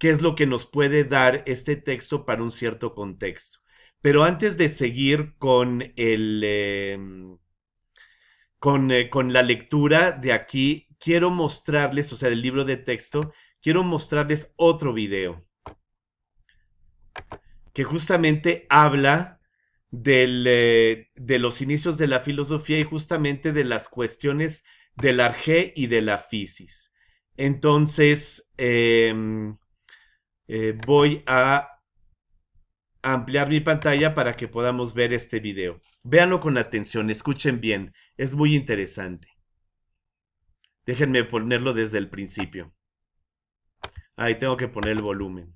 es lo que nos puede dar este texto para un cierto contexto. Pero antes de seguir con con la lectura de aquí, quiero mostrarles, o sea, del libro de texto, quiero mostrarles otro video que justamente habla de los inicios de la filosofía y justamente de las cuestiones del arjé y de la fisis. Entonces, voy a ampliar mi pantalla para que podamos ver este video. Véanlo con atención, escuchen bien, es muy interesante. Déjenme ponerlo desde el principio. Ahí tengo que poner el volumen.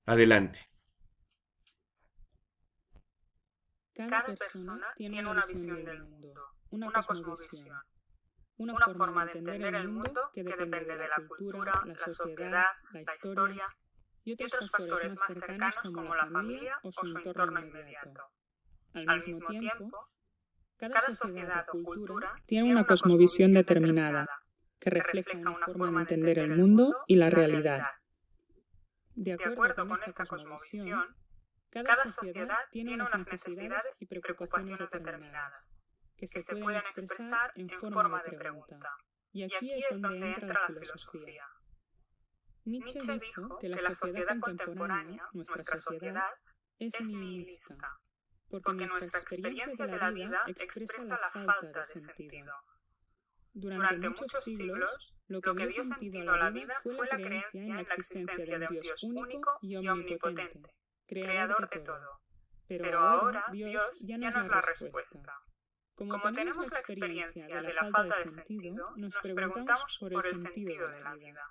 Adelante. Cada persona tiene una visión del mundo, una cosmovisión, una forma de entender el mundo que depende de la cultura, la sociedad, la historia y otros factores más cercanos como la familia o su entorno inmediato. Al mismo tiempo, cada sociedad o cultura tiene una cosmovisión determinada que refleja una forma de entender el mundo y la realidad. De acuerdo con esta cosmovisión, cada sociedad tiene unas necesidades y preocupaciones determinadas que se pueden expresar en forma de pregunta. Y aquí es donde entra la filosofía. Nietzsche dijo que la sociedad contemporánea, nuestra sociedad, es nihilista, porque nuestra experiencia de la vida expresa la falta de sentido. Durante muchos siglos, lo que dio sentido a la vida fue la creencia en la existencia de un Dios único y omnipotente, creador de todo. Pero ahora Dios ya no es la respuesta. Como tenemos la experiencia de la falta de sentido, nos preguntamos por el sentido de la vida.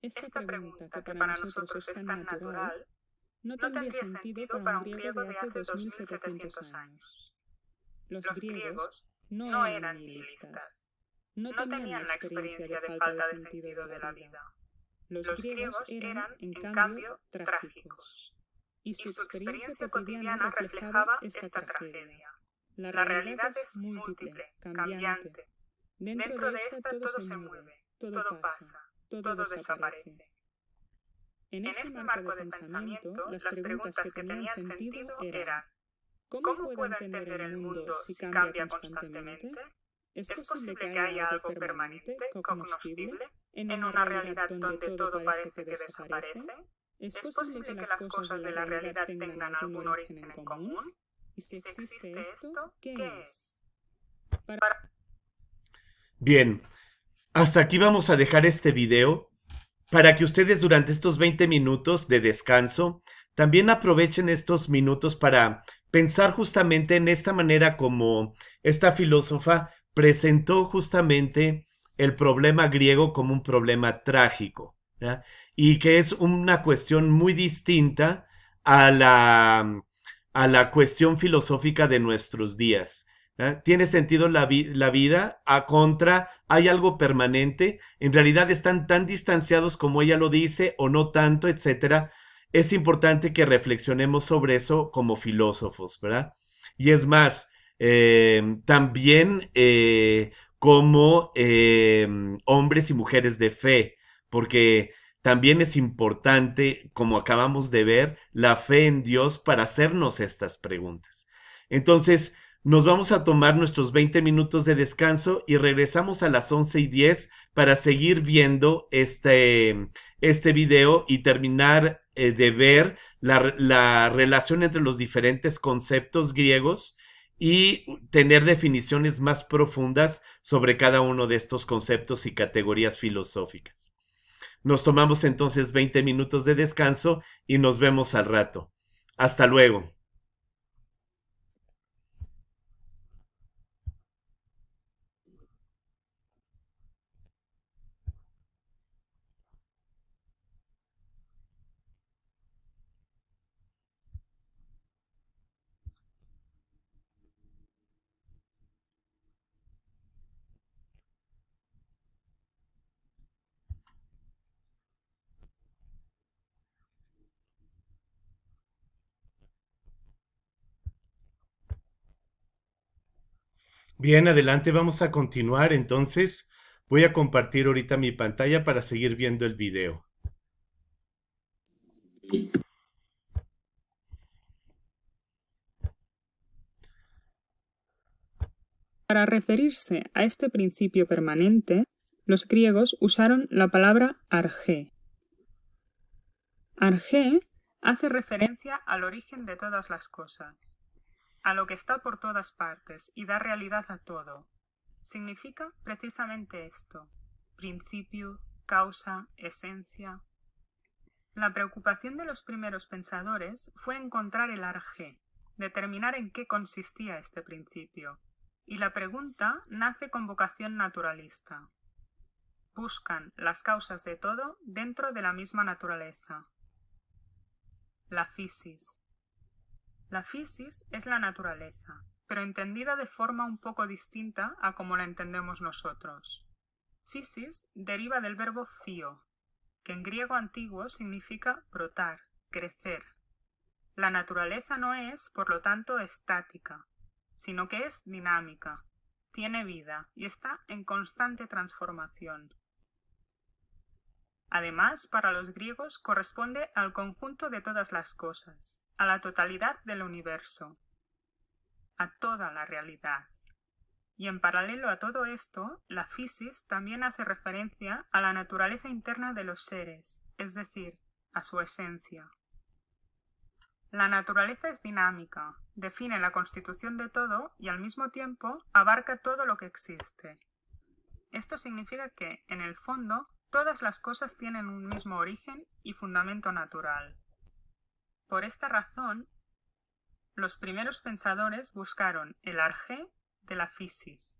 Esta pregunta, que para nosotros es tan natural, no tendría sentido para un griego de hace 2700 años. Los griegos no eran nihilistas, no tenían la experiencia de falta de sentido de la vida. Los griegos eran, en cambio, trágicos, y su experiencia cotidiana reflejaba esta tragedia. La realidad es múltiple, cambiante. Dentro de esta todo se mueve, todo pasa, todo desaparece. En este marco de pensamiento, las preguntas que tenían sentido eran: ¿cómo puedo entender el mundo si cambia constantemente? ¿Es posible que haya algo permanente, cognoscible, en una realidad donde todo parece que desaparece? ¿Es posible que las cosas de la realidad tengan algún origen en común? Y si existe esto, ¿qué es? Bien, hasta aquí vamos a dejar este video para que ustedes durante estos 20 minutos de descanso también aprovechen estos minutos para pensar justamente en esta manera como esta filósofa presentó justamente el problema griego como un problema trágico, ¿ya? Y que es una cuestión muy distinta a la cuestión filosófica de nuestros días. ¿Tiene sentido la vida? A contra, ¿hay algo permanente? En realidad están tan distanciados como ella lo dice o no tanto, etcétera. Es importante que reflexionemos sobre eso como filósofos, ¿verdad? Y es más, también como hombres y mujeres de fe, porque también es importante, como acabamos de ver, la fe en Dios para hacernos estas preguntas. Entonces, nos vamos a tomar nuestros 20 minutos de descanso y regresamos a las 11:10 para seguir viendo este video y terminar de ver la relación entre los diferentes conceptos griegos y tener definiciones más profundas sobre cada uno de estos conceptos y categorías filosóficas. Nos tomamos entonces 20 minutos de descanso y nos vemos al rato. Hasta luego. Bien, adelante, vamos a continuar. Entonces, voy a compartir ahorita mi pantalla para seguir viendo el video. Para referirse a este principio permanente, los griegos usaron la palabra argé. Argé hace referencia al origen de todas las cosas, a lo que está por todas partes y da realidad a todo. Significa precisamente esto: principio, causa, esencia. La preocupación de los primeros pensadores fue encontrar el argé, determinar en qué consistía este principio, y la pregunta nace con vocación naturalista. Buscan las causas de todo dentro de la misma naturaleza. La physis. La physis es la naturaleza, pero entendida de forma un poco distinta a como la entendemos nosotros. Physis deriva del verbo phio, que en griego antiguo significa brotar, crecer. La naturaleza no es, por lo tanto, estática, sino que es dinámica, tiene vida y está en constante transformación. Además, para los griegos corresponde al conjunto de todas las cosas, a la totalidad del universo, a toda la realidad. Y en paralelo a todo esto, la physis también hace referencia a la naturaleza interna de los seres, es decir, a su esencia. La naturaleza es dinámica, define la constitución de todo y al mismo tiempo abarca todo lo que existe. Esto significa que, en el fondo, todas las cosas tienen un mismo origen y fundamento natural. Por esta razón, los primeros pensadores buscaron el arjé de la physis,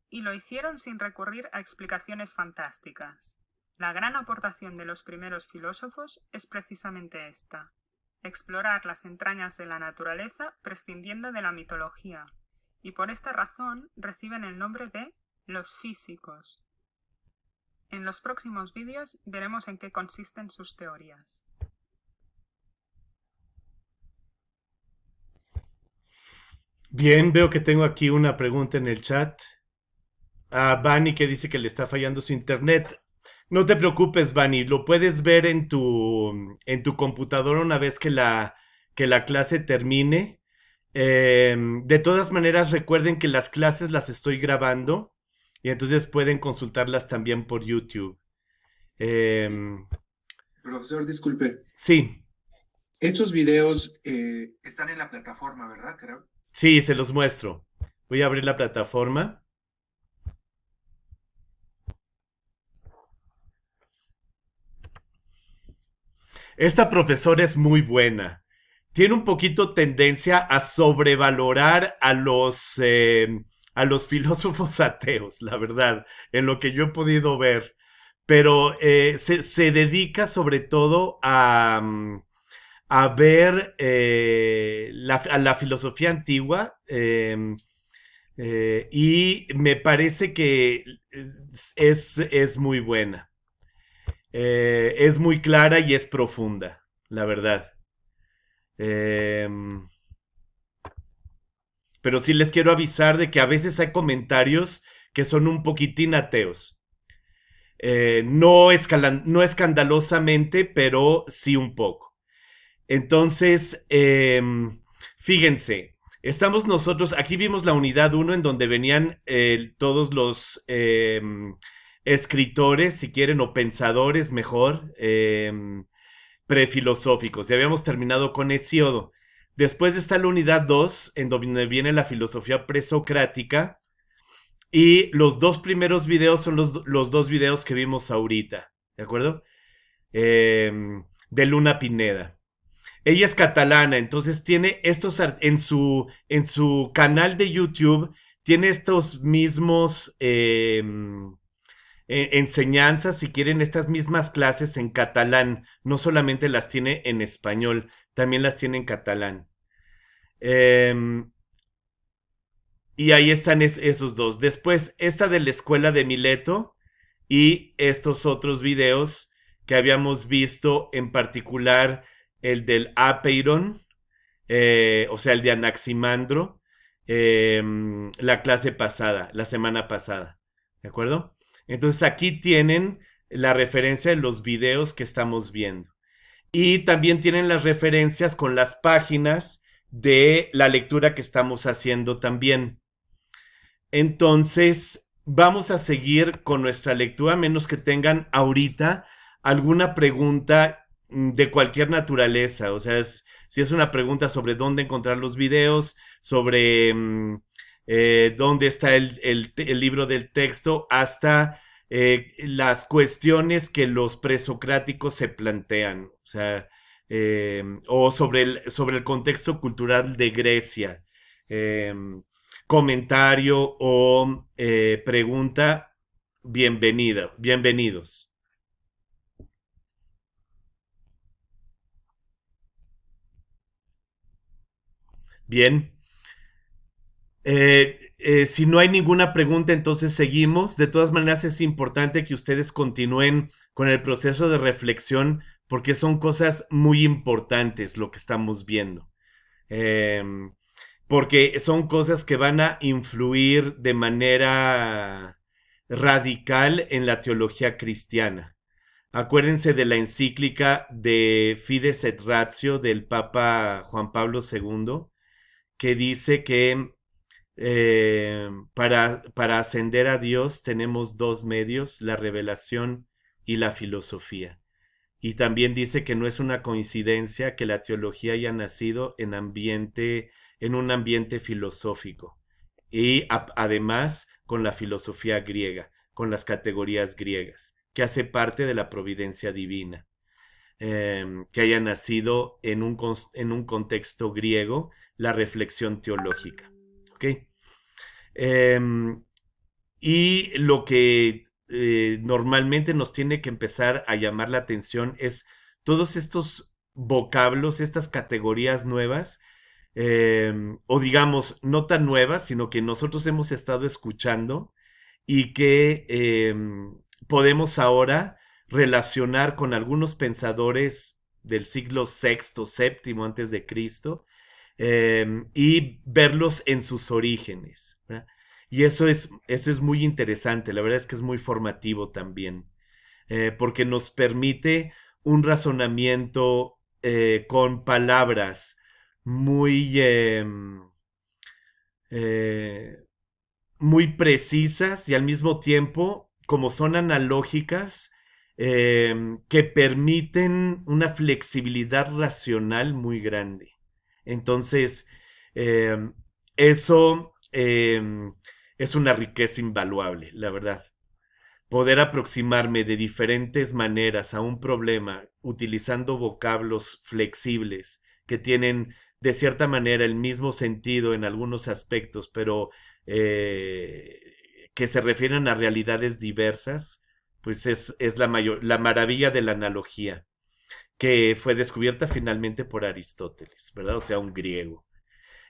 y lo hicieron sin recurrir a explicaciones fantásticas. La gran aportación de los primeros filósofos es precisamente esta: explorar las entrañas de la naturaleza prescindiendo de la mitología, y por esta razón reciben el nombre de los físicos. En los próximos vídeos veremos en qué consisten sus teorías. Bien, veo que tengo aquí una pregunta en el chat. A Vani, que dice que le está fallando su internet. No te preocupes, Vani, lo puedes ver en tu computadora una vez que la clase termine. De todas maneras, recuerden que las clases las estoy grabando y entonces pueden consultarlas también por YouTube. Profesor, disculpe. Sí, Estos videos están en la plataforma, ¿verdad? Creo. sí, se los muestro. Voy a abrir la plataforma. Esta profesora es muy buena. Tiene un poquito tendencia a sobrevalorar a los filósofos ateos, la verdad, en lo que yo he podido ver. Pero se dedica sobre todo a ver a la filosofía antigua y me parece que es muy buena. Es muy clara y es profunda, la verdad. Pero sí les quiero avisar de que a veces hay comentarios que son un poquitín ateos. No escandalosamente, pero sí un poco. Entonces, fíjense, estamos nosotros, aquí vimos la unidad 1 en donde venían todos los escritores, si quieren, o pensadores mejor, prefilosóficos. Ya habíamos terminado con Hesíodo. Después está la unidad 2, en donde viene la filosofía presocrática. Y los dos primeros videos son los dos videos que vimos ahorita, ¿de acuerdo? De Luna Pineda. Ella es catalana, entonces tiene estos en su canal de YouTube, tiene estos mismos enseñanzas, si quieren, estas mismas clases en catalán. No solamente las tiene en español, también las tiene en catalán. Y ahí están esos dos. Después, esta de la escuela de Mileto y estos otros videos que habíamos visto, en particular el del Apeiron, o sea, el de Anaximandro, la clase pasada, la semana pasada. ¿De acuerdo? Entonces aquí tienen la referencia de los videos que estamos viendo. Y también tienen las referencias con las páginas de la lectura que estamos haciendo también. Entonces, vamos a seguir con nuestra lectura, a menos que tengan ahorita alguna pregunta de cualquier naturaleza. O sea, si es una pregunta sobre dónde encontrar los videos, sobre dónde está el libro del texto, hasta las cuestiones que los presocráticos se plantean. O sea, o sobre el contexto cultural de Grecia. Comentario o pregunta, bienvenidos. Bien. Si no hay ninguna pregunta, entonces seguimos. De todas maneras, es importante que ustedes continúen con el proceso de reflexión porque son cosas muy importantes lo que estamos viendo. Porque son cosas que van a influir de manera radical en la teología cristiana. Acuérdense de la encíclica de Fides et Ratio del Papa Juan Pablo II, que dice que para ascender a Dios tenemos dos medios, la revelación y la filosofía. Y también dice que no es una coincidencia que la teología haya nacido en un ambiente filosófico y además con la filosofía griega. con las categorías griegas, que hace parte de la providencia divina, que haya nacido en un contexto griego la reflexión teológica. ¿Ok? Y lo que normalmente nos tiene que empezar a llamar la atención es todos estos vocablos, estas categorías nuevas, o digamos, no tan nuevas, sino que nosotros hemos estado escuchando y que podemos ahora relacionar con algunos pensadores del siglo VI, VII antes de Cristo, y verlos en sus orígenes, ¿verdad? Y eso es muy interesante, la verdad es que es muy formativo también, porque nos permite un razonamiento con palabras muy, muy precisas y al mismo tiempo, como son analógicas, que permiten una flexibilidad racional muy grande. Entonces, eso es una riqueza invaluable, la verdad. Poder aproximarme de diferentes maneras a un problema utilizando vocablos flexibles que tienen de cierta manera el mismo sentido en algunos aspectos, pero que se refieren a realidades diversas, pues es la maravilla de la analogía, que fue descubierta finalmente por Aristóteles, ¿verdad? O sea, un griego.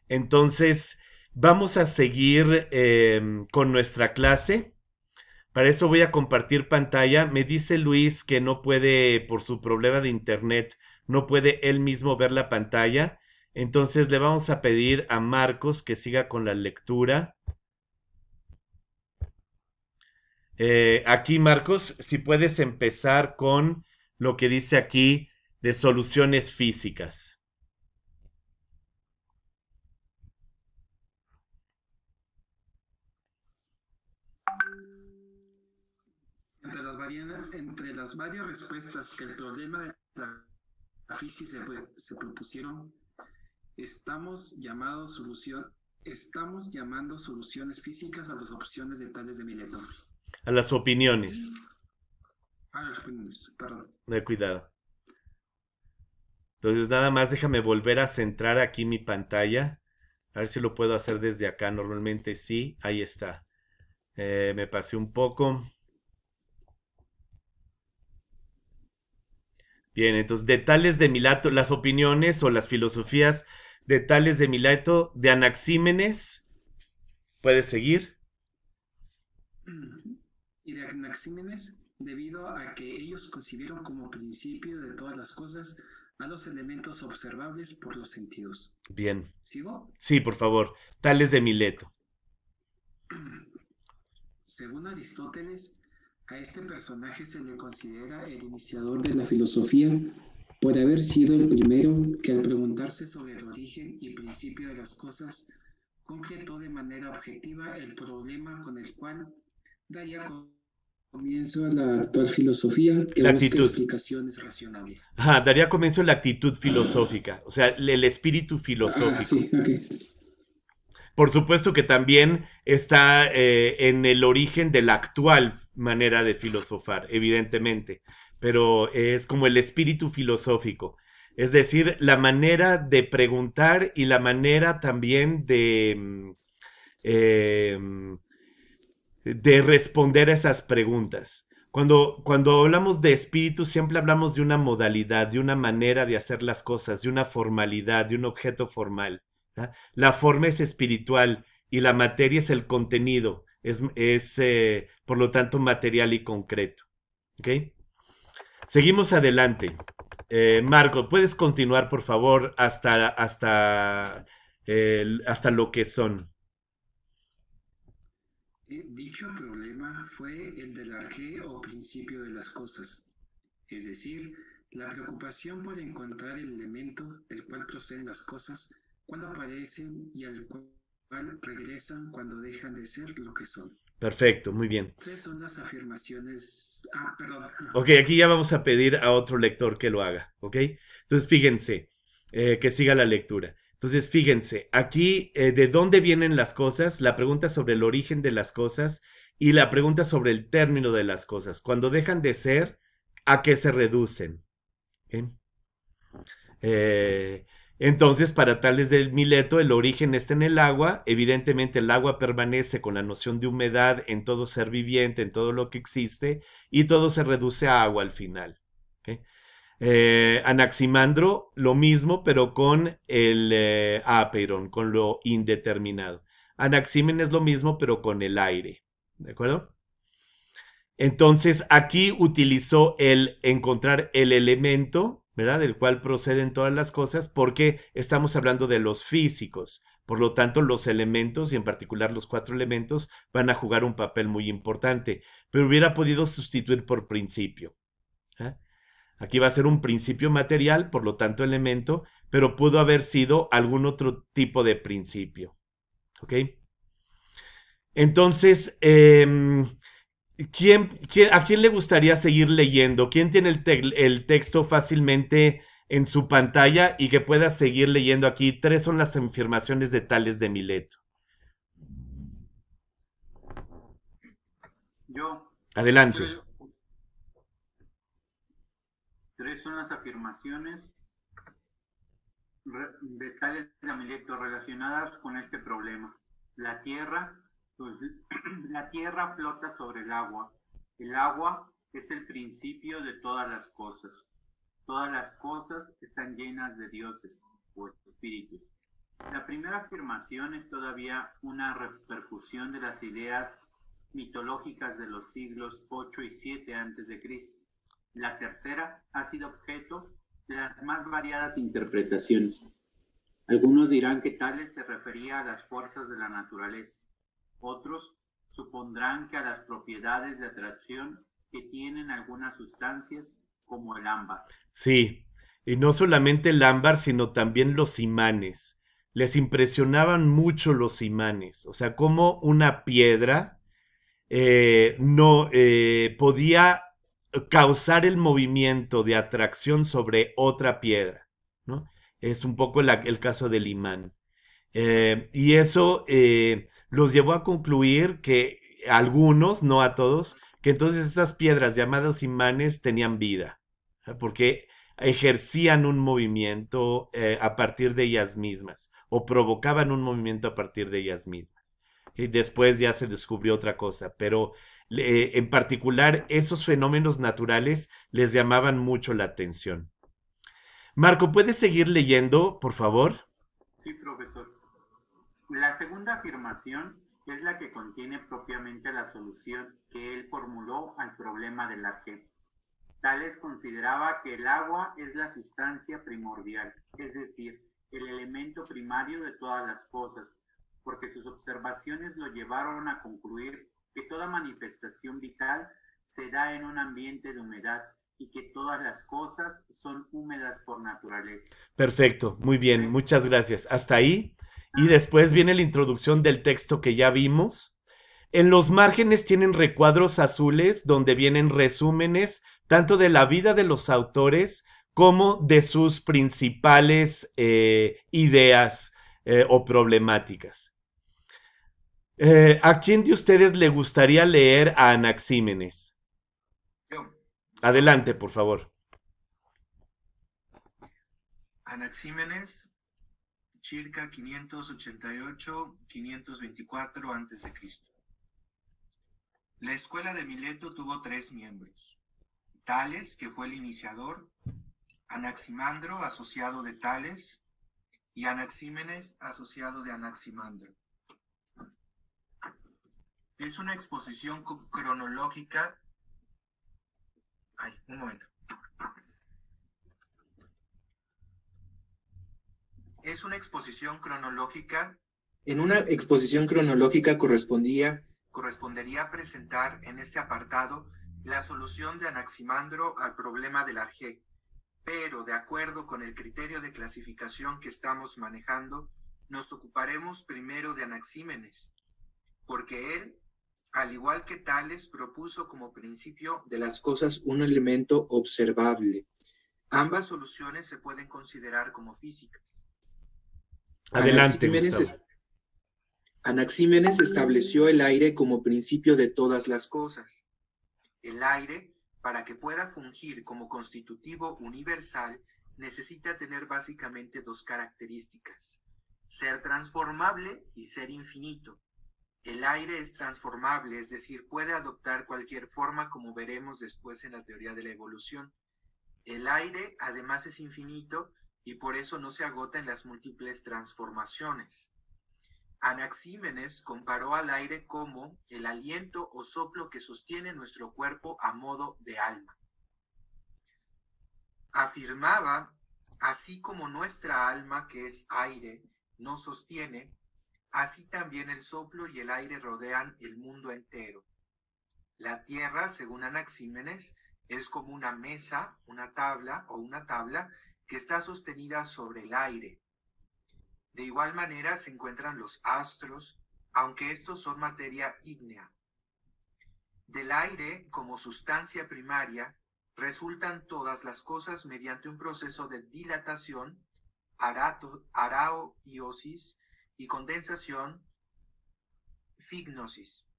Entonces, vamos a seguir con nuestra clase. Para eso voy a compartir pantalla. Me dice Luis que no puede, por su problema de internet, no puede él mismo ver la pantalla. Entonces le vamos a pedir a Marcos que siga con la lectura. Aquí, Marcos, si puedes empezar con lo que dice aquí de soluciones físicas. Entre las varias respuestas que el problema de la física se propusieron, estamos llamando soluciones físicas a las opciones de Tales de Mileto. A las opiniones. Las opiniones, perdón. Cuidado. Entonces nada más déjame volver a centrar aquí mi pantalla. A ver si lo puedo hacer desde acá. Normalmente sí. Ahí está. Me pasé un poco. Bien, entonces de Tales de Mileto, las opiniones o las filosofías de Tales de Mileto, de Anaxímenes. ¿Puedes seguir? Y de Anaxímenes, debido a que ellos concibieron como principio de todas las cosas a los elementos observables por los sentidos. Bien. ¿Sigo? Sí, por favor. Tales de Mileto. Según Aristóteles, a este personaje se le considera el iniciador de la filosofía por haber sido el primero que al preguntarse sobre el origen y principio de las cosas, concretó de manera objetiva el problema con el cual daría comienzo a la actual filosofía que busca explicaciones racionales. Ajá, daría comienzo a la actitud filosófica, o sea, el espíritu filosófico. Sí, okay. Por supuesto que también está en el origen de la actual manera de filosofar, evidentemente, pero es como el espíritu filosófico, es decir, la manera de preguntar y la manera también de responder a esas preguntas. Cuando hablamos de espíritu, siempre hablamos de una modalidad, de una manera de hacer las cosas, de una formalidad, de un objeto formal. La forma es espiritual y la materia es el contenido, es por lo tanto material y concreto. ¿Okay? Seguimos adelante. Marco, ¿puedes continuar por favor hasta lo que son? Dicho problema fue el del arjé o principio de las cosas, es decir, la preocupación por encontrar el elemento del cual proceden las cosas cuando aparecen y al cual regresan cuando dejan de ser lo que son. Perfecto, muy bien. Tres son las afirmaciones... perdón. Ok, aquí ya vamos a pedir a otro lector que lo haga, ¿ok? Entonces fíjense, que siga la lectura. Entonces fíjense, aquí de dónde vienen las cosas, la pregunta sobre el origen de las cosas Y la pregunta sobre el término de las cosas. Cuando dejan de ser, ¿a qué se reducen? ¿Bien? Entonces, para Tales de Mileto, el origen está en el agua. Evidentemente, el agua permanece con la noción de humedad en todo ser viviente, en todo lo que existe, y todo se reduce a agua al final. ¿Okay? Anaximandro, lo mismo, pero con el apeiron, con lo indeterminado. Anaxímenes, lo mismo, pero con el aire. ¿De acuerdo? Entonces, aquí utilizó el encontrar el elemento, ¿verdad? Del cual proceden todas las cosas, porque estamos hablando de los físicos. Por lo tanto, los elementos, y en particular los 4 elementos, van a jugar un papel muy importante. Pero hubiera podido sustituir por principio. ¿Eh? Aquí va a ser un principio material, por lo tanto elemento, pero pudo haber sido algún otro tipo de principio. ¿Ok? Entonces, ¿a quién le gustaría seguir leyendo? ¿Quién tiene el texto fácilmente en su pantalla y que pueda seguir leyendo aquí? 3 son las afirmaciones de Tales de Mileto. Yo. Adelante. 3 son las afirmaciones de Tales de Mileto relacionadas con este problema. La tierra flota sobre el agua. El agua es el principio de todas las cosas. Todas las cosas están llenas de dioses o espíritus. La primera afirmación es todavía una repercusión de las ideas mitológicas de los siglos 8 y 7 a.C. La tercera ha sido objeto de las más variadas interpretaciones. Algunos dirán que Tales se refería a las fuerzas de la naturaleza. Otros supondrán que a las propiedades de atracción que tienen algunas sustancias como el ámbar. Sí, y no solamente el ámbar, sino también los imanes. Les impresionaban mucho los imanes. O sea, cómo una piedra no podía causar el movimiento de atracción sobre otra piedra, ¿no? Es un poco el caso del imán. Y eso los llevó a concluir que algunos, no a todos, que entonces esas piedras llamadas imanes tenían vida, porque ejercían un movimiento a partir de ellas mismas, o provocaban un movimiento a partir de ellas mismas. Y después ya se descubrió otra cosa, pero en particular esos fenómenos naturales les llamaban mucho la atención. Marco, ¿puedes seguir leyendo, por favor? Sí, profesor. La segunda afirmación es la que contiene propiamente la solución que él formuló al problema del arjé. Tales consideraba que el agua es la sustancia primordial, es decir, el elemento primario de todas las cosas, porque sus observaciones lo llevaron a concluir que toda manifestación vital se da en un ambiente de humedad y que todas las cosas son húmedas por naturaleza. Perfecto, muy bien, muchas gracias. Hasta ahí. Y después viene la introducción del texto que ya vimos. En los márgenes tienen recuadros azules donde vienen resúmenes tanto de la vida de los autores como de sus principales ideas o problemáticas. ¿A quién de ustedes le gustaría leer a Anaxímenes? Yo. Adelante, por favor. Anaxímenes, circa 588-524 a.C. La escuela de Mileto tuvo 3 miembros. Tales, que fue el iniciador, Anaximandro, asociado de Tales, y Anaxímenes, asociado de Anaximandro. Es una exposición cronológica. Un momento. Es una exposición cronológica. En una exposición cronológica correspondería presentar en este apartado la solución de Anaximandro al problema del arjé, pero de acuerdo con el criterio de clasificación que estamos manejando, nos ocuparemos primero de Anaxímenes, porque él, al igual que Tales, propuso como principio de las cosas un elemento observable. Ambas soluciones se pueden considerar como físicas. Adelante, Gustavo. Anaxímenes estableció el aire como principio de todas las cosas. El aire, para que pueda fungir como constitutivo universal, necesita tener básicamente dos características: ser transformable y ser infinito. El aire es transformable, es decir, puede adoptar cualquier forma, como veremos después en la teoría de la evolución. El aire, además, es infinito y por eso no se agota en las múltiples transformaciones. Anaxímenes comparó al aire como el aliento o soplo que sostiene nuestro cuerpo a modo de alma. Afirmaba, así como nuestra alma, que es aire, nos sostiene, así también el soplo y el aire rodean el mundo entero. La tierra, según Anaxímenes, es como una mesa, una tabla que está sostenida sobre el aire. De igual manera se encuentran los astros, aunque estos son materia ígnea. Del aire, como sustancia primaria, resultan todas las cosas mediante un proceso de dilatación, araoiosis, y condensación, fignosis.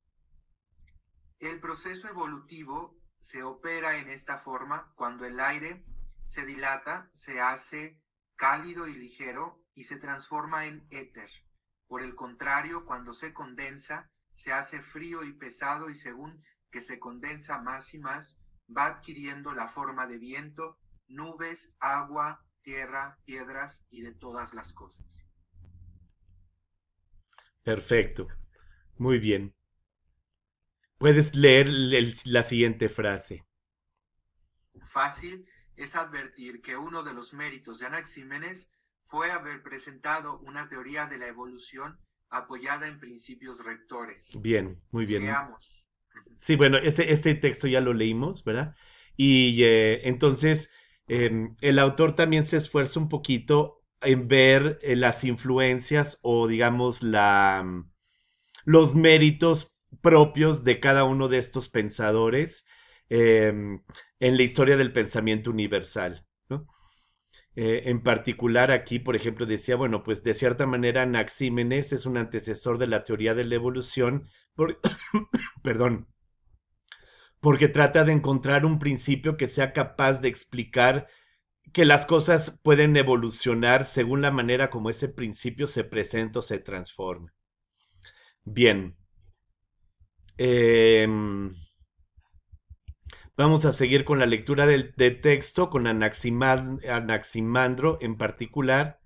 El proceso evolutivo se opera en esta forma cuando el aire se dilata, se hace cálido y ligero y se transforma en éter. Por el contrario, cuando se condensa, se hace frío y pesado y según que se condensa más y más, va adquiriendo la forma de viento, nubes, agua, tierra, piedras y de todas las cosas. Perfecto. Muy bien. Puedes leer la siguiente frase. Fácil es advertir que uno de los méritos de Anaxímenes fue haber presentado una teoría de la evolución apoyada en principios rectores. Bien, muy bien. Veamos. Sí, bueno, este texto ya lo leímos, ¿verdad? Y entonces el autor también se esfuerza un poquito en ver las influencias o digamos los méritos propios de cada uno de estos pensadores en la historia del pensamiento universal, ¿no? En particular aquí, por ejemplo, decía, bueno, pues de cierta manera Anaxímenes es un antecesor de la teoría de la evolución, perdón, porque trata de encontrar un principio que sea capaz de explicar que las cosas pueden evolucionar según la manera como ese principio se presenta o se transforma. Bien. Vamos a seguir con la lectura de texto, con Anaximandro en particular,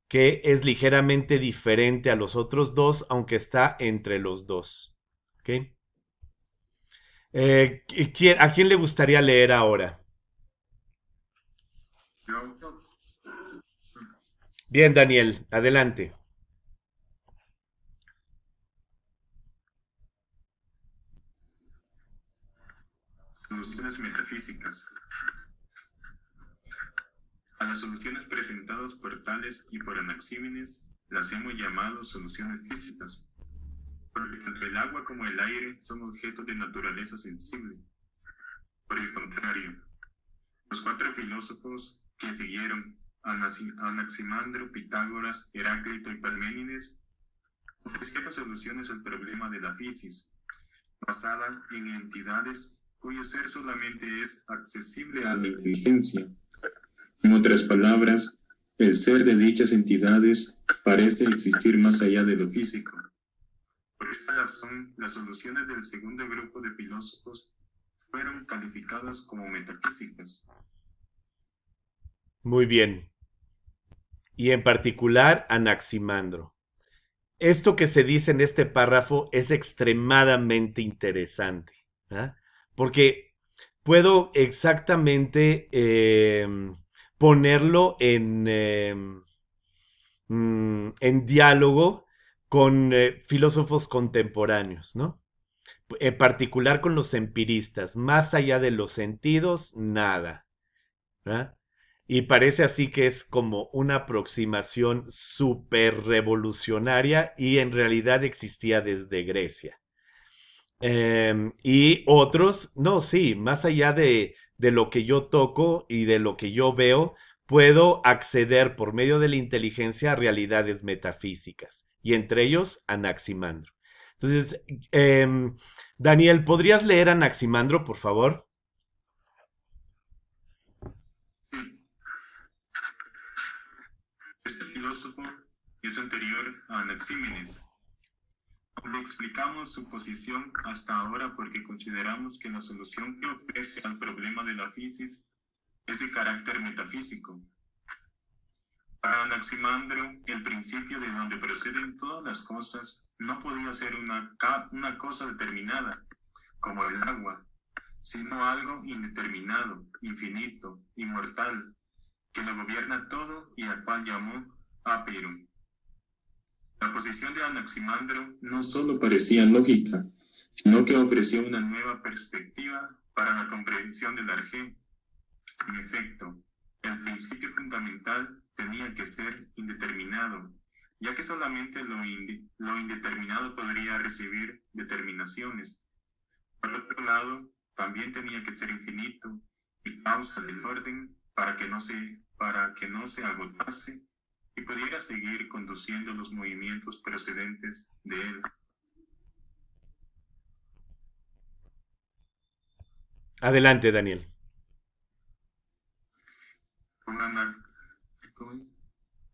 que es ligeramente diferente a los otros dos, aunque está entre los dos. ¿Okay? ¿A quién le gustaría leer ahora? Bien, Daniel, adelante. Soluciones metafísicas. A las soluciones presentadas por Tales y por Anaxímenes las hemos llamado soluciones físicas, porque tanto el agua como el aire son objetos de naturaleza sensible. Por el contrario, los cuatro filósofos que siguieron Anaximandro, Pitágoras, Heráclito y Parménides ofrecieron soluciones al problema de la fisis, basada en entidades cuyo ser solamente es accesible a la inteligencia. En otras palabras, el ser de dichas entidades parece existir más allá de lo físico. Por esta razón, las soluciones del segundo grupo de filósofos fueron calificadas como metafísicas. Muy bien. Y en particular, Anaximandro. Esto que se dice en este párrafo es extremadamente interesante, ¿eh? Porque puedo exactamente ponerlo en diálogo con filósofos contemporáneos, ¿no? En particular con los empiristas, más allá de los sentidos, nada, ¿verdad? Y parece así que es como una aproximación súper revolucionaria y en realidad existía desde Grecia. Y otros, no, sí, más allá de lo que yo toco y de lo que yo veo, puedo acceder por medio de la inteligencia a realidades metafísicas, y entre ellos Anaximandro. Entonces, Daniel, ¿podrías leer Anaximandro, por favor? Sí. Este filósofo es anterior a Anaxímenes. Le explicamos su posición hasta ahora porque consideramos que la solución que ofrece al problema de la fisis es de carácter metafísico. Para Anaximandro, el principio de donde proceden todas las cosas no podía ser una cosa determinada, como el agua, sino algo indeterminado, infinito, inmortal, que lo gobierna todo y al cual llamó Aperum. La posición de Anaximandro no solo parecía lógica, sino que ofreció una nueva perspectiva para la comprensión del arjé. En efecto, el principio fundamental tenía que ser indeterminado, ya que solamente lo indeterminado podría recibir determinaciones. Por otro lado, también tenía que ser infinito y causa del orden para que no se agotase y pudiera seguir conduciendo los movimientos procedentes de él. Adelante, Daniel.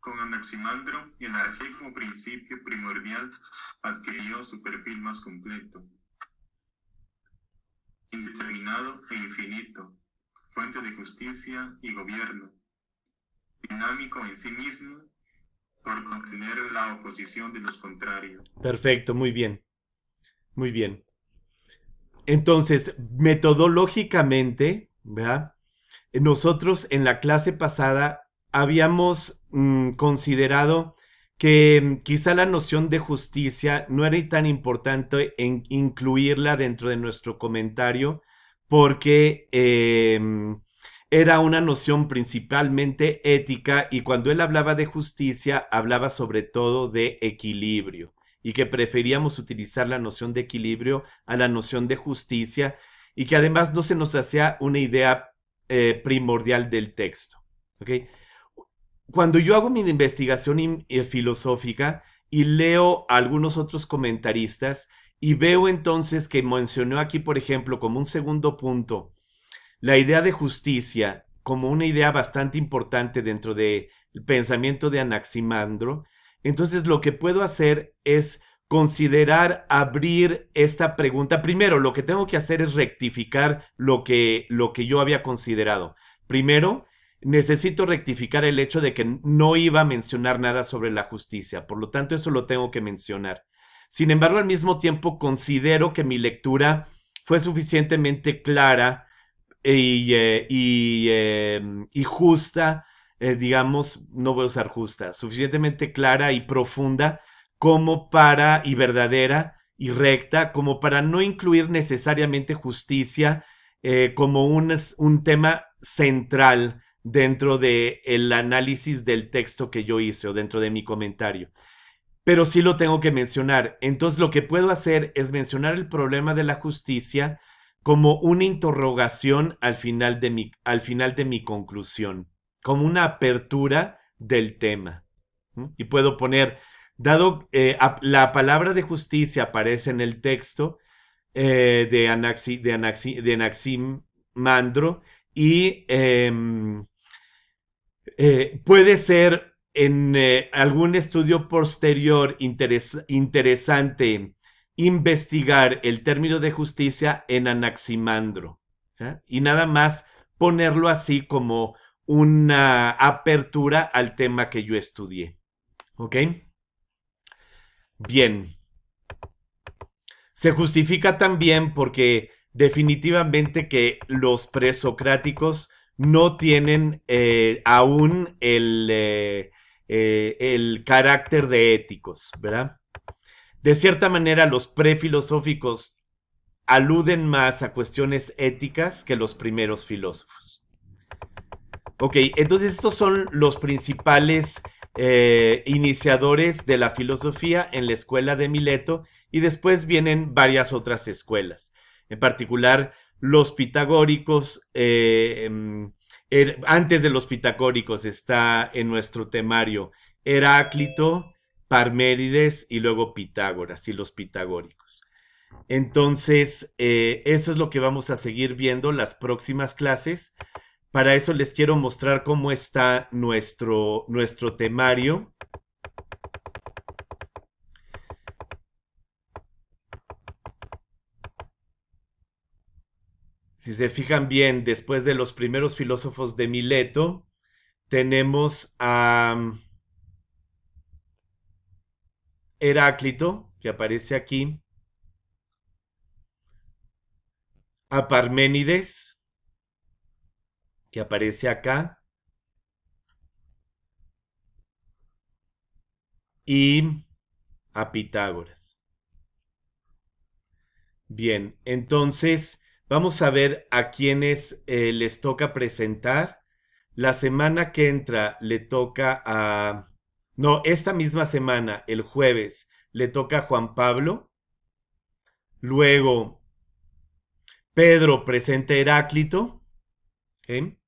Con Anaximandro, el arjé como principio primordial adquirió su perfil más completo, indeterminado e infinito, fuente de justicia y gobierno, dinámico en sí mismo, por contener la oposición de los contrarios. Perfecto, muy bien. Muy bien. Entonces, metodológicamente, ¿verdad? Nosotros en la clase pasada habíamos considerado que quizá la noción de justicia no era tan importante en incluirla dentro de nuestro comentario porque era una noción principalmente ética y cuando él hablaba de justicia hablaba sobre todo de equilibrio y que preferíamos utilizar la noción de equilibrio a la noción de justicia y que además no se nos hacía una idea primordial del texto. ¿Okay? Cuando yo hago mi investigación filosófica y leo a algunos otros comentaristas y veo entonces que mencionó aquí, por ejemplo, como un segundo punto, la idea de justicia como una idea bastante importante dentro del pensamiento de Anaximandro, entonces lo que puedo hacer es considerar abrir esta pregunta. Primero, lo que tengo que hacer es rectificar lo que yo había considerado. Primero, necesito rectificar el hecho de que no iba a mencionar nada sobre la justicia. Por lo tanto, eso lo tengo que mencionar. Sin embargo, al mismo tiempo, considero que mi lectura fue suficientemente clara y justa, digamos, no voy a usar justa, suficientemente clara y profunda como para, y verdadera y recta, como para no incluir necesariamente justicia como un tema central dentro del análisis del texto que yo hice o dentro de mi comentario. Pero sí lo tengo que mencionar. Entonces lo que puedo hacer es mencionar el problema de la justicia como una interrogación al final de mi conclusión, como una apertura del tema. Y puedo poner, dado la palabra de justicia aparece en el texto de Anaximandro y puede ser en algún estudio posterior interesante investigar el término de justicia en Anaximandro, ¿eh? Y nada más ponerlo así como una apertura al tema que yo estudié. ¿Ok? Bien. Se justifica también porque definitivamente que los presocráticos no tienen aún el carácter de éticos, ¿verdad? De cierta manera, los prefilosóficos aluden más a cuestiones éticas que los primeros filósofos. Ok, entonces estos son los principales iniciadores de la filosofía en la escuela de Mileto y después vienen varias otras escuelas, en particular los pitagóricos, el Antes de los pitagóricos está en nuestro temario Heráclito, Parménides y luego Pitágoras y los pitagóricos. Entonces, eso es lo que vamos a seguir viendo las próximas clases. Para eso les quiero mostrar cómo está nuestro temario. Si se fijan bien, después de los primeros filósofos de Mileto, tenemos a Heráclito, que aparece aquí, a Parménides, que aparece acá, y a Pitágoras. Bien, entonces vamos a ver a quienes les toca presentar. La semana que entra le toca a... No, esta misma semana, el jueves, le toca a Juan Pablo. Luego, Pedro presenta a Heráclito. ¿Okay?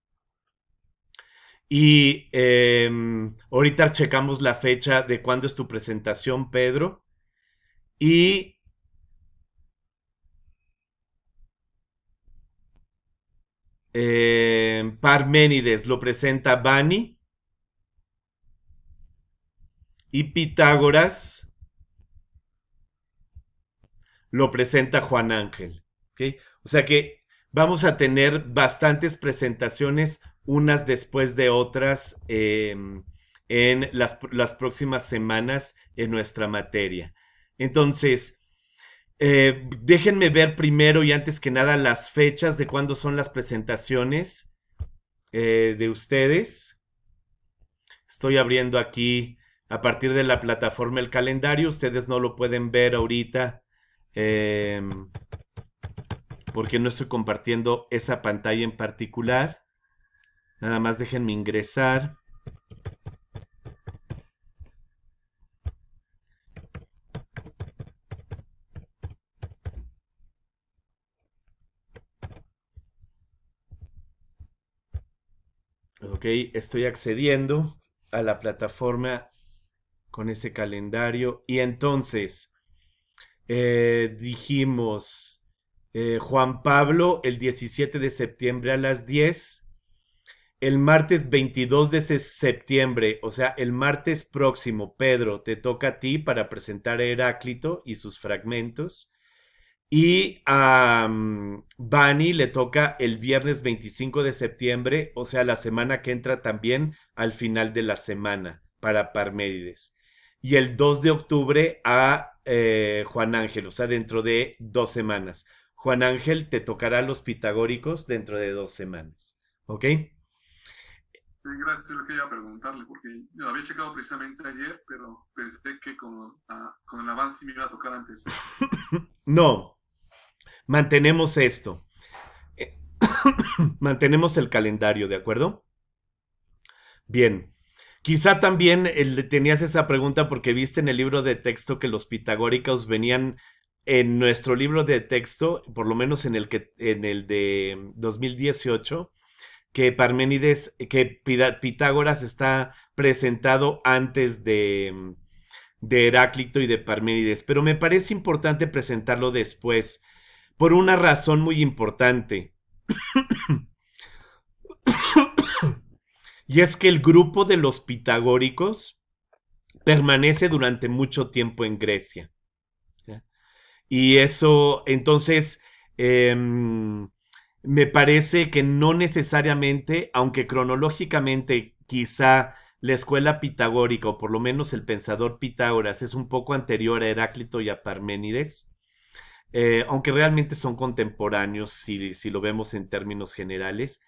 Y ahorita checamos la fecha de cuándo es tu presentación, Pedro. Y Parménides lo presenta Bani. Y Pitágoras lo presenta Juan Ángel. ¿Okay? O sea que vamos a tener bastantes presentaciones, unas después de otras, en las próximas semanas en nuestra materia. Entonces, déjenme ver primero y antes que nada las fechas de cuándo son las presentaciones de ustedes. Estoy abriendo aquí a partir de la plataforma el calendario. Ustedes no lo pueden ver ahorita porque no estoy compartiendo esa pantalla en particular. Nada más déjenme ingresar. Ok, estoy accediendo a la plataforma con ese calendario. Y entonces, dijimos, Juan Pablo el 17 de septiembre a las 10. El martes 22 de septiembre, o sea, el martes próximo, Pedro, te toca a ti para presentar a Heráclito y sus fragmentos. Y a Bani le toca el viernes 25 de septiembre, o sea, la semana que entra también al final de la semana para Parménides. Y el 2 de octubre a Juan Ángel, o sea, dentro de 2 semanas. Juan Ángel, te tocará los pitagóricos dentro de 2 semanas. ¿Ok? Sí, gracias, es lo que iba a preguntarle, porque yo había checado precisamente ayer, pero pensé que con el avance me iba a tocar antes. No, mantenemos esto. Mantenemos el calendario, ¿de acuerdo? Bien. Quizá también tenías esa pregunta porque viste en el libro de texto que los pitagóricos venían en nuestro libro de texto, por lo menos en el de 2018, que Pitágoras está presentado antes de Heráclito y de Parménides, pero me parece importante presentarlo después, por una razón muy importante. Y es que el grupo de los pitagóricos permanece durante mucho tiempo en Grecia. ¿Ya? Y eso, entonces, me parece que no necesariamente, aunque cronológicamente quizá la escuela pitagórica, o por lo menos el pensador Pitágoras, es un poco anterior a Heráclito y a Parménides, aunque realmente son contemporáneos si lo vemos en términos generales,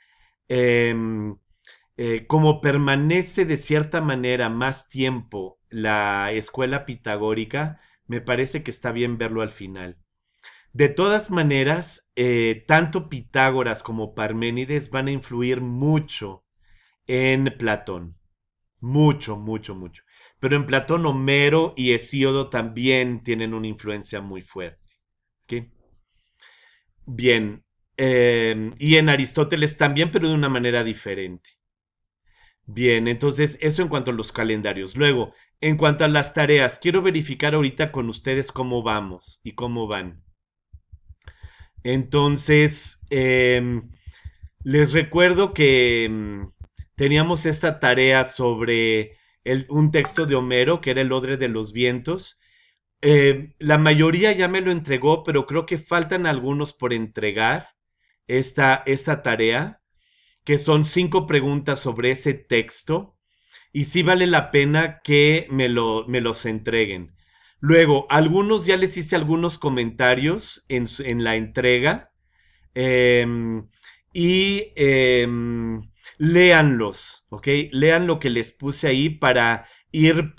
como permanece de cierta manera más tiempo la escuela pitagórica, me parece que está bien verlo al final. De todas maneras, tanto Pitágoras como Parménides van a influir mucho en Platón. Mucho, mucho, mucho. Pero en Platón, Homero y Hesíodo también tienen una influencia muy fuerte. ¿Okay? Bien. y en Aristóteles también, pero de una manera diferente. Bien, entonces eso en cuanto a los calendarios. Luego, en cuanto a las tareas, quiero verificar ahorita con ustedes cómo vamos y cómo van. Entonces, les recuerdo que teníamos esta tarea sobre un texto de Homero, que era el Odre de los Vientos. La mayoría ya me lo entregó, pero creo que faltan algunos por entregar esta tarea, que son 5 preguntas sobre ese texto, y sí vale la pena que me los entreguen. Luego, algunos ya les hice algunos comentarios en la entrega, y léanlos, ¿ok? Lean lo que les puse ahí para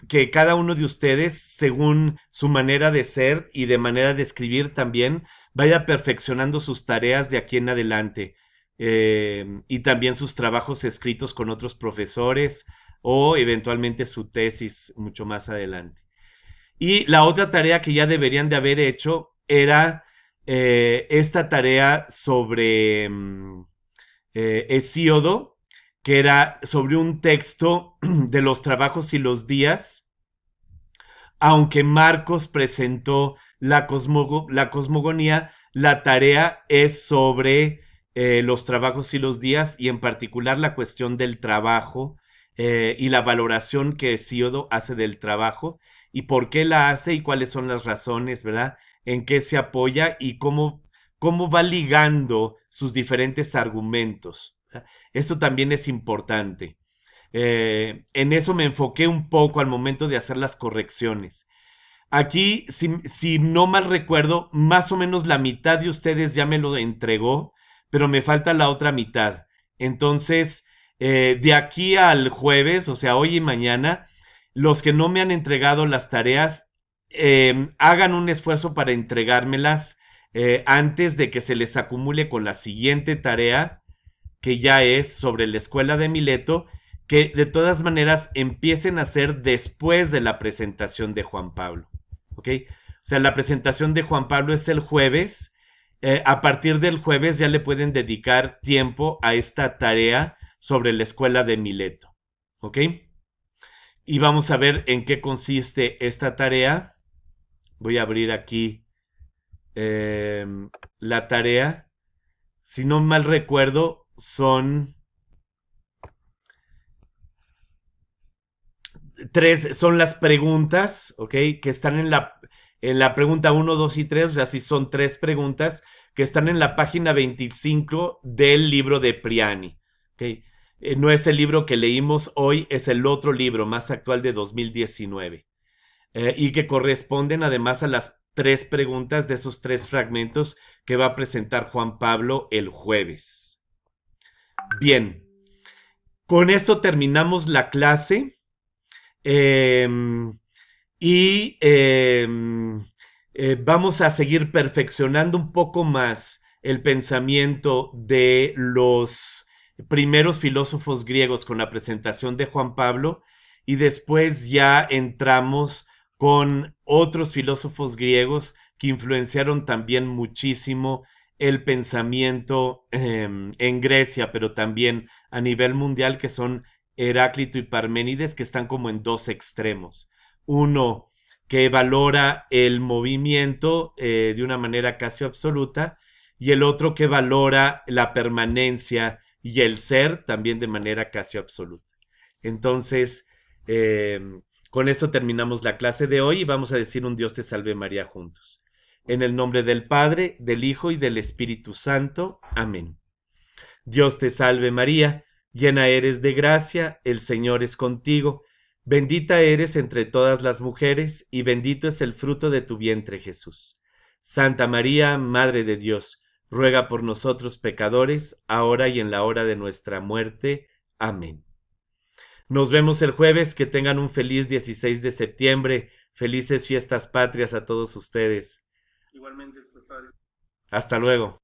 que cada uno de ustedes, según su manera de ser y de manera de escribir también, vaya perfeccionando sus tareas de aquí en adelante, y también sus trabajos escritos con otros profesores o eventualmente su tesis mucho más adelante. Y la otra tarea que ya deberían de haber hecho era esta tarea sobre Hesíodo, que era sobre un texto de los trabajos y los días, aunque Marcos presentó la cosmogonía, la tarea es sobre los trabajos y los días, y en particular la cuestión del trabajo y la valoración que Hesíodo hace del trabajo y por qué la hace y cuáles son las razones, ¿verdad? En qué se apoya y cómo va ligando sus diferentes argumentos. Esto también es importante. En eso me enfoqué un poco al momento de hacer las correcciones. Aquí, si no mal recuerdo, más o menos la mitad de ustedes ya me lo entregó, pero me falta la otra mitad. Entonces, de aquí al jueves, o sea, hoy y mañana, los que no me han entregado las tareas, hagan un esfuerzo para entregármelas antes de que se les acumule con la siguiente tarea, que ya es sobre la escuela de Mileto, que de todas maneras empiecen a hacer después de la presentación de Juan Pablo, ¿ok? O sea, la presentación de Juan Pablo es el jueves. A partir del jueves ya le pueden dedicar tiempo a esta tarea sobre la escuela de Mileto, ¿ok? Y vamos a ver en qué consiste esta tarea. Voy a abrir aquí la tarea. Si no mal recuerdo, son las preguntas, ¿ok? Que están en la pregunta 1, 2 y 3, o sea, sí son 3 preguntas que están en la página 25 del libro de Priani, ¿ok? No es el libro que leímos hoy, es el otro libro más actual de 2019, y que corresponden además a las 3 preguntas de esos 3 fragmentos que va a presentar Juan Pablo el jueves. Bien, con esto terminamos la clase. Vamos a seguir perfeccionando un poco más el pensamiento de los primeros filósofos griegos con la presentación de Juan Pablo, y después ya entramos con otros filósofos griegos que influenciaron también muchísimo el pensamiento en Grecia, pero también a nivel mundial, que son Heráclito y Parménides, que están como en 2 extremos. Uno que valora el movimiento de una manera casi absoluta, y el otro que valora la permanencia y el ser también de manera casi absoluta. Entonces, con esto terminamos la clase de hoy y vamos a decir un Dios te salve María juntos. En el nombre del Padre, del Hijo y del Espíritu Santo. Amén. Dios te salve María, llena eres de gracia, el Señor es contigo. Bendita eres entre todas las mujeres, y bendito es el fruto de tu vientre, Jesús. Santa María, Madre de Dios, ruega por nosotros pecadores, ahora y en la hora de nuestra muerte. Amén. Nos vemos el jueves, que tengan un feliz 16 de septiembre. Felices fiestas patrias a todos ustedes. Igualmente, padre. Hasta luego.